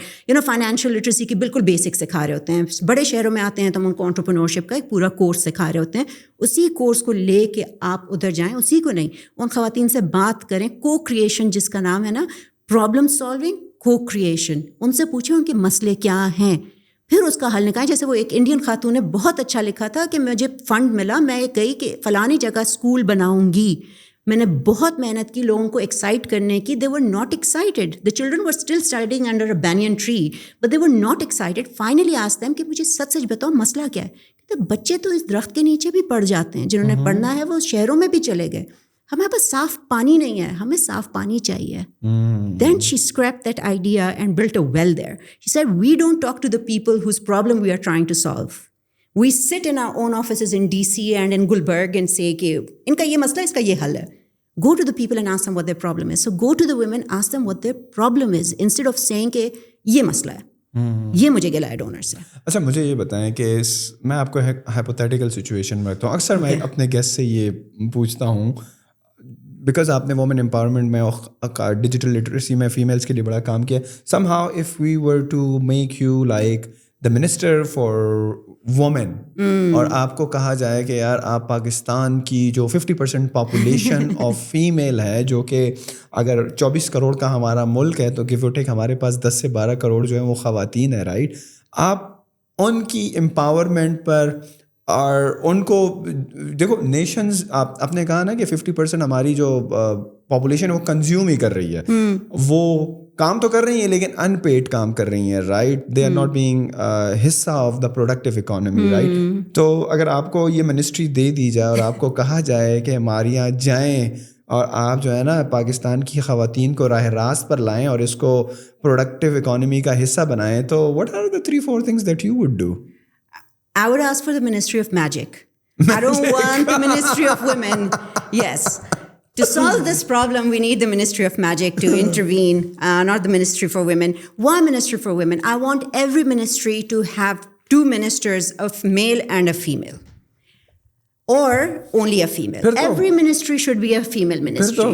فائنینشیل لٹریسی کی بالکل بیسک سکھا رہے ہوتے ہیں. بڑے شہروں میں آتے ہیں تو ہم ان کو انٹرپرنورشپ کا ایک پورا کورس سکھا رہے ہوتے ہیں. اسی کورس کو لے کے آپ ادھر جائیں, اسی کو نہیں, ان خواتین سے بات کریں. کو کریشن جس کا نام ہے نا, پرابلم سالونگ, کو کریشن. ان سے پوچھیں ان کے مسئلے کیا ہیں, پھر اس کا حل نکالیں. جیسے وہ ایک انڈین خاتون نے بہت اچھا لکھا تھا کہ مجھے فنڈ ملا, میں گئی کہ فلانی جگہ اسکول بناؤں گی, میں نے بہت محنت کی لوگوں کو ایکسائٹ کرنے کی. They were not excited, the children were still standing under a banyan tree, but they were not excited. Finally asked them کہ مجھے سچ سچ بتاؤ مسئلہ کیا ہے. تو بچے تو اس درخت کے نیچے بھی پڑ جاتے ہیں, جنہوں نے پڑھنا ہے وہ شہروں میں بھی چلے گئے. ہمارے پاس صاف پانی نہیں ہے, ہمیں صاف پانی چاہیے. Then she scrapped that idea and built a well there. She said, we don't talk to the people whose problem we are trying to solve. We sit in our own offices in DC and in Gulberg and say کہ ان کا یہ مسئلہ, اس کا یہ حل ہے. Go to the people and ask them what their problem is. So go to the women, ask them what their problem is instead of saying کہ یہ مسئلہ ہے. یہ مجھے گلا ہے ڈونر سے. اچھا مجھے یہ بتائیں کہ میں آپ کو ہائپوتھیٹیکل سچویشن میں رکھتا ہوں. اکثر میں اپنے گیسٹ سے یہ پوچھتا ہوں, بیکاز آپ نے وومن امپاورمنٹ میں اور ڈیجیٹل لٹریسی میں فیمیلس کے لیے بڑا کام کیا. Somehow if we were to make you like the minister for women, اور آپ کو کہا جائے کہ یار آپ پاکستان کی جو 50% پاپولیشن آف فیمیل ہے, جو کہ اگر 24 کروڑ کا ہمارا ملک ہے تو گیو اور ٹیک ہمارے پاس 10 سے 12 کروڑ جو ہیں وہ خواتین ہیں, رائٹ. آپ ان کی امپاورمنٹ پر اور ان کو دیکھو نیشنز آپ نے کہا نا کہ 50% ہماری جو پاپولیشن ہے وہ کنزیوم ہی کر رہی ہے, وہ کام تو کر رہی ہیں لیکن ان پیڈ کام کر رہی ہیں, right, they are not being حصہ of the productive economy, right. تو اگر آپ کو یہ منسٹری دے دی جائے اور آپ کو کہا جائے کہ ہمارے یہاں جائیں اور آپ جو ہے نا پاکستان کی خواتین کو راہ راست پر لائیں اور اس کو پروڈکٹیو اکانومی کا حصہ بنائیں, تو what are the 3-4 things that you would do? I would ask for the Ministry of Magic. I don't want the Ministry of Women. Yes. To solve this problem, we need the Ministry of Magic to intervene, not the Ministry for Women. Why Ministry for Women? I want every ministry to have 2 ministers, a male and a female. Or only a female. Every ministry should be a female ministry.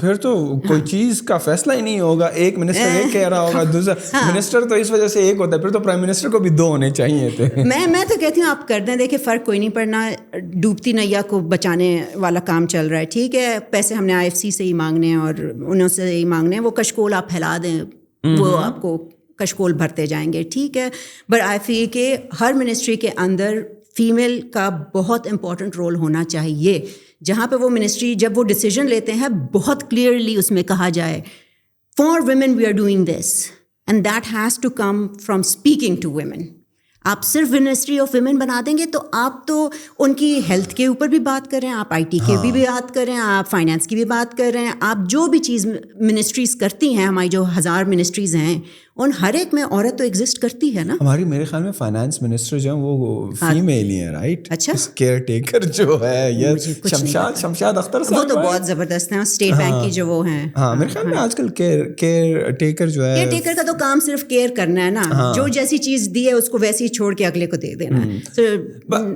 پھر تو کوئی چیز کا فیصلہ ہی نہیں ہوگا, ایک minister ایک کہہ رہا ہوگا, دوسرا منسٹر تو اس وجہ سے ایک ہوتا ہے, پھر تو پرائم منسٹر کو بھی 2 ہونے چاہیے تھے. میں تو کہتی ہوں آپ کر دیں, دیکھیں فرق کوئی نہیں پڑنا, ڈوبتی نیا کو بچانے والا کام چل رہا ہے, ٹھیک ہے, پیسے ہم نے IFC سے ہی مانگنے ہیں اور انہوں سے ہی مانگنے ہیں, وہ کشکول آپ پھیلا دیں, وہ آپ کو کشکول بھرتے جائیں گے, ٹھیک ہے. بٹ آئی فیل کہ ہر منسٹری کے اندر فیمیل کا بہت امپورٹنٹ رول ہونا چاہیے, جہاں پہ وہ منسٹری جب وہ ڈیسیجن لیتے ہیں بہت کلیئرلی اس میں کہا جائے for women we are doing this, and that has to come from speaking to women. آپ صرف منسٹری آف ویمن بنا دیں گے تو آپ تو ان کی ہیلتھ کے اوپر بھی بات کر رہے ہیں, آپ IT کی بھی بات کر رہے ہیں, آپ فائنینس کی بھی بات کر رہے ہیں, آپ جو بھی چیز منسٹریز کرتی ہیں, ہماری جو 1000 منسٹریز ہیں ان ہر ایک میں عورت تو ایگزسٹ کرتی ہے نا. ہماری میرے خیال میں فائنانس منسٹر جو ہیں وہ فیمیل ہی ہیں, رائٹ. اچھا, کیئر ٹیکر جو ہے یہ شمشاد اختر صاحب, وہ تو بہت زبردست ہیں, اسٹیٹ بینک کی جو وہ ہیں. ہاں میرے خیال میں آج کل کیئر ٹیکر جو ہے, کیئر ٹیکر کا تو کام صرف کیئر کرنا ہے نا, جو جیسی چیز دی ہے اس کو ویسی چھوڑ کے اگلے کو دے دینا.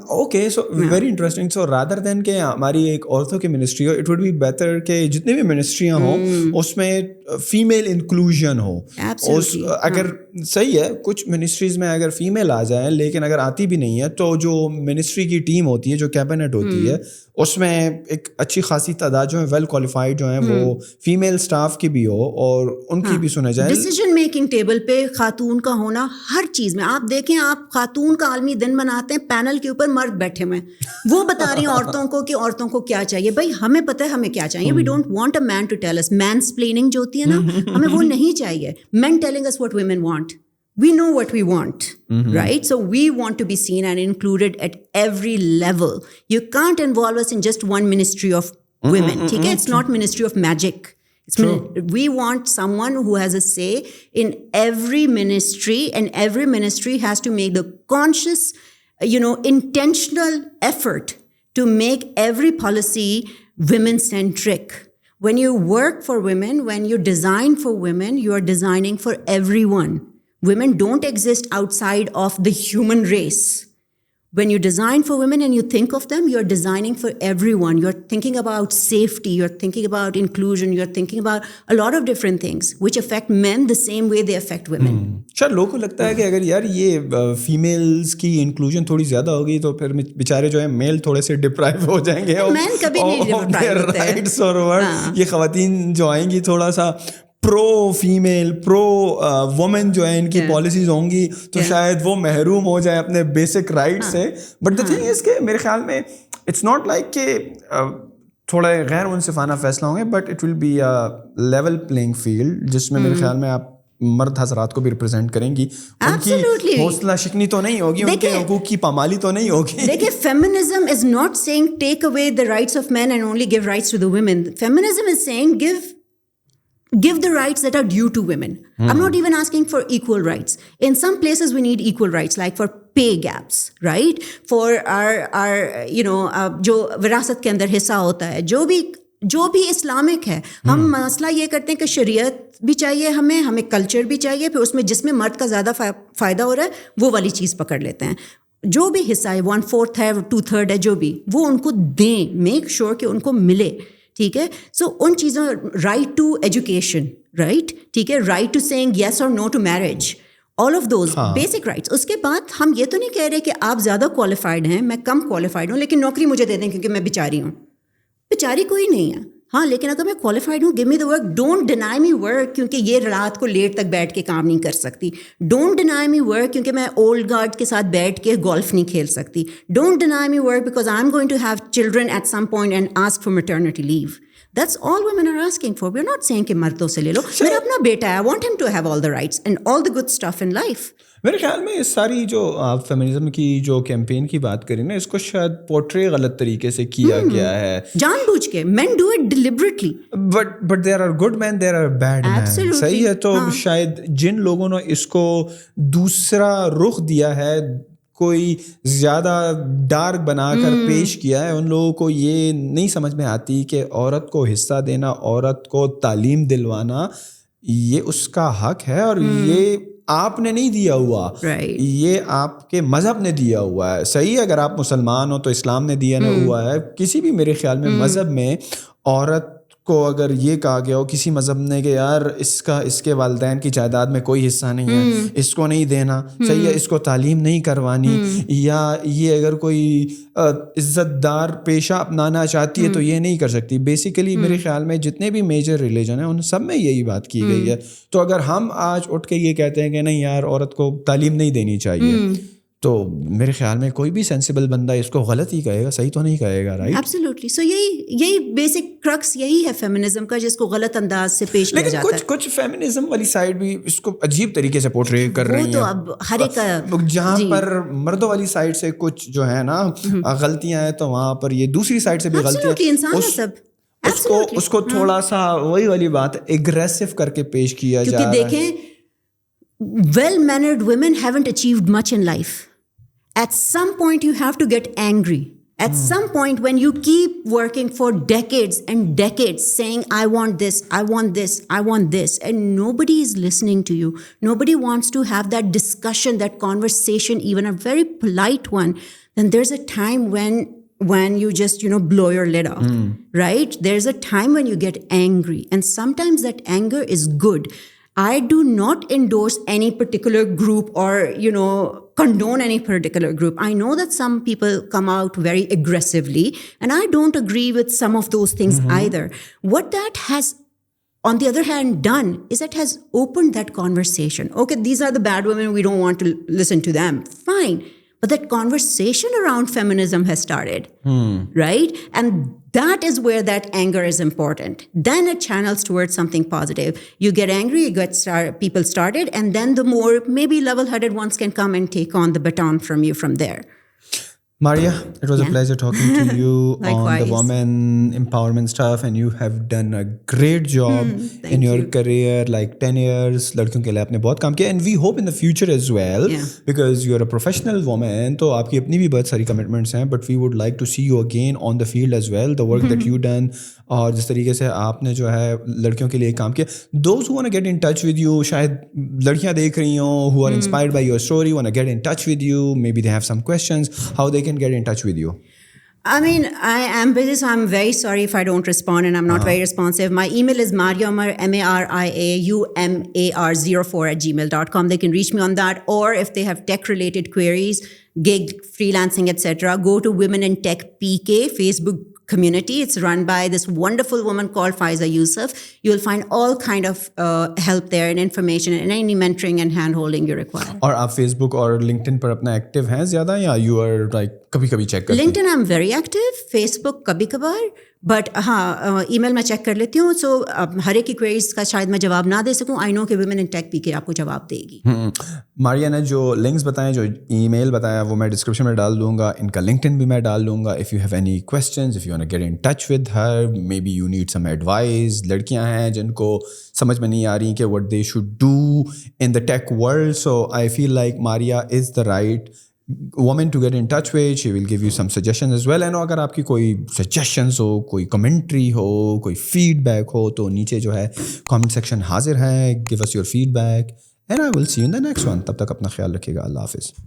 Okay, so very interesting. So rather than کہ ہماری ایک عورتوں کی منسٹری ہو, اٹ وڈ بی بیٹر کہ جتنی بھی منسٹریاں ہوں اس میں فیمیل انکلوژن ہو. اگر صحیح ہے کچھ منسٹریز میں اگر فیمیل آ جائیں, لیکن اگر آتی بھی نہیں ہے تو جو منسٹری کی ٹیم ہوتی ہے, جو کیبنٹ ہوتی ہے, اس میں ایک اچھی خاصی تعداد جو ہے ویل کوالیفائڈ جو ہیں وہ فیمیل اسٹاف کی بھی ہو اور ان کی بھی سنا جائے. ڈیسیجن میکنگ ٹیبل پہ خاتون کا ہونا ہر چیز میں. آپ دیکھیں, آپ خاتون کا عالمی دن مناتے ہیں, پینل کے اوپر مرد بیٹھے ہوئے ہیں, وہ بتا رہی ہیں عورتوں کو کہ عورتوں کو کیا چاہیے. بھائی ہمیں پتہ ہے ہمیں کیا چاہیے. We don't want a man to tell us. Mansplaining جو ہوتی ہے نا, ہمیں وہ نہیں چاہیے. Man telling us what women want. We know what we want, right? So we want to be seen and included at every level. You can't involve us in just one ministry of women. Okay? It's not ministry of magic. We want someone who has a say in every ministry, and every ministry has to make the conscious, intentional effort to make every policy women-centric. When you work for women, when you design for women, you are designing for everyone. Women don't exist outside of the human race. When you design for women and you think of them, you're designing for everyone. You're thinking about safety, you're thinking about inclusion, you're thinking about a lot of different things which affect men the same way they affect women. شاید لوگوں کو لگتا ہے کہ اگر یار یہ females کی انکلوژن تھوڑی زیادہ ہوگی تو پھر بیچارے جو ہیں میل تھوڑے سے ڈپرائیو ہو جائیں گے, مین کبھی نہیں ڈپرائیو ہوتے ہیں. رائٹس اور یہ خواتین جو آئیں گی تھوڑا سا پرو فیمیل پرو وومن جو ہے ان کی پالیسیز ہوں گی تو شاید وہ محروم ہو جائیں اپنے بیسک رائٹ سے. بٹ دا تھنگ از کہ میرے خیال میں اٹس ناٹ لائک کہ تھوڑے غیر منصفانہ فیصلہ ہوں گے, but it will be a level playing field جس میں میرے خیال میں آپ مرد حضرات کو بھی ریپرزینٹ کریں گی. ان کی حوصلہ شکنی تو نہیں ہوگی, ان کے حقوق کی پامالی تو نہیں ہوگی. دیکھیے, feminism is not saying take away the rights of men and only give rights to the women. Feminism is saying give the rights that are due to women. I'm not even asking for equal rights. In some places we need equal rights, like for pay gaps, right? For our جو وراثت کے اندر حصہ ہوتا ہے, جو بھی Islamic ہے, ہم مسئلہ یہ کرتے ہیں کہ شریعت بھی چاہیے ہمیں کلچر بھی چاہیے, پھر اس میں جس میں مرد کا زیادہ فائدہ ہو رہا ہے وہ والی چیز پکڑ لیتے ہیں. جو بھی حصہ ہے 1/4 ہے 2/3 ہے, جو بھی وہ ان کو دیں, میک شور کہ ان کو ملے. ٹھیک ہے, سو ان چیزوں, رائٹ ٹو ایجوکیشن, رائٹ, ٹھیک ہے, رائٹ ٹو سیئنگ یس اور no to marriage, all of those basic rights. اس کے بعد ہم یہ تو نہیں کہہ رہے کہ آپ زیادہ کوالیفائڈ ہیں, میں کم کوالیفائڈ ہوں, لیکن نوکری مجھے دے دیں کیونکہ میں بیچاری ہوں. بیچاری کوئی نہیں ہے. ہاں لیکن اگر میں کوالیفائڈ ہوں, give me the work, don't deny me work کیونکہ یہ رات کو لیٹ تک بیٹھ کے کام نہیں کر سکتی. ڈونٹ ڈینائی می ورک کیونکہ میں اولڈ گارڈ کے ساتھ بیٹھ کے گولف نہیں کھیل سکتی. Don't deny me work because I am going to have children at some point and ask for maternity leave. That's all women are asking for. We're not saying کہ مردوں سے لے لو. میرا اپنا بیٹا ہے, I want him to have all the rights and all the good stuff in life. میرے خیال میں اس ساری جو آپ فیمنزم کی جو کیمپین کی بات کریں نا, اس کو شاید پورٹری غلط طریقے سے کیا گیا ہے, جان بوجھ کے. Men do it deliberately. But there are good men, there are bad men. Absolutely. صحیح ہے. تو شاید جن لوگوں نے اس کو دوسرا رخ دیا ہے, کوئی زیادہ ڈارک بنا کر پیش کیا ہے, ان لوگوں کو یہ نہیں سمجھ میں آتی کہ عورت کو حصہ دینا, عورت کو تعلیم دلوانا یہ اس کا حق ہے, اور یہ آپ نے نہیں دیا ہوا, یہ آپ کے مذہب نے دیا ہوا ہے. صحیح ہے, اگر آپ مسلمان ہو تو اسلام نے دیا ہوا ہے. کسی بھی میرے خیال میں مذہب میں عورت کو اگر یہ کہا گیا ہو کسی مذہب نے کہ یار اس کے والدین کی جائیداد میں کوئی حصہ نہیں ہے, اس کو نہیں دینا, صحیح ہے, اس کو تعلیم نہیں کروانی, یا یہ اگر کوئی عزت دار پیشہ اپنانا چاہتی ہے تو یہ نہیں کر سکتی. بیسیکلی میرے خیال میں جتنے بھی میجر ریلیجن ہیں ان سب میں یہی بات کی گئی ہے. تو اگر ہم آج اٹھ کے یہ کہتے ہیں کہ نہیں یار عورت کو تعلیم نہیں دینی چاہیے, تو میرے خیال میں کوئی بھی سینسیبل بندہ اس کو غلط ہی کہے گا, صحیح تو نہیں کہے گا. Right, absolutely. سو یہی بیسک کرکس یہی ہے فیمنزم کا, جس کو غلط انداز سے پیش کیا جاتا ہے. لیکن کچھ فیمنزم والی سائڈ بھی اس کو عجیب طریقے سے پورٹری کر رہی ہیں. تو اب ہر ایک جہاں پر مردوں والی سائڈ سے کچھ جو ہے نا غلطیاں ہیں, تو وہاں پر یہ دوسری سائڈ سے بھی غلطیاں, انسان ہے سب. اس کو تھوڑا سا وہی والی بات ایگریسو کر کے پیش کیا جا رہا ہے. کیونکہ دیکھیں, well married women haven't achieved much in life. At some point you have to get angry. At some point when you keep working for decades and decades saying I want this, I want this, I want this, and nobody is listening to you, nobody wants to have that discussion, that conversation, even a very polite one, then there's a time when you just blow your lid off. Right? There's a time when you get angry, and sometimes that anger is good. I do not endorse any particular group or condone any particular group. I know that some people come out very aggressively, and I don't agree with some of those things either. What that has on the other hand done is it has opened that conversation. Okay, these are the bad women, we don't want to listen to them. Fine. But that conversation around feminism has started, right? And that is where that anger is important. Then it channels towards something positive. You get angry, you get people started, and then the more maybe level-headed ones can come and take on the baton from you from there. Maria, it was a pleasure talking to you on the women empowerment stuff, and you have done a great job in your career, like 10 years. لڑکیوں کے لیے آپ نے بہت کام کیا, and we hope in the future as well, because you are a professional woman, تو آپ کی اپنی بھی بہت ساری commitments ہیں, but we would like to see you again on the field as well, the work that you done, اور جس طریقے سے آپ نے جو ہے لڑکیوں کے لیے کام کیا. Those who want to get in touch with you, شاید لڑکیاں دیکھ رہی ہوں who are inspired by your story, want to get in touch with you, maybe they have some questions, how they can get in touch with you? I mean, I am busy, so I'm very sorry if I don't respond and I'm not very responsive. My email is mariaumar, mariaumar04@gmail.com. They can reach me on that, or if they have tech-related queries, gig, freelancing, etc., go to Women in Tech PK Facebook community. It's run by this wonderful woman called Faiza Yusuf. You'll find all kind of help there and information and any mentoring and hand-holding you require. اور آپ face بک اور linked ان پر اپنا active ہیں زیادہ, یا you are like کبھی کبھی check کرتے ہیں؟ LinkedIn I am very active, Facebook کبھی کبھار, بٹ ہاں ای میل میں چیک کر لیتی ہوں. سو ہر ایک کی کوئریز کا شاید میں جواب نہ دے سکوں. آئی نو کہ ویمن ان ٹیک پی کے آپ کو جواب دے گی. ماریا نے جو لنکس بتائیں, جو ای میل بتایا, وہ میں ڈسکرپشن میں ڈال دوں گا, ان کا لنکڈ ان بھی میں ڈال دوں گا. If you have any questions, if you want to get in touch with her, maybe you need some advice. لڑکیاں ہیں جن کو سمجھ میں نہیں آ رہی کہ what they should do in the tech world, so I feel like Maria is the right woman to get in touch with. She will give you some suggestions as well. And اگر آپ کی کوئی suggestions ہو, کوئی commentary ہو, کوئی feedback ہو, تو نیچے جو ہے comment section حاضر ہے. Give us your feedback and I will see you in the next one. تب تک اپنا خیال رکھیے گا. اللہ حافظ.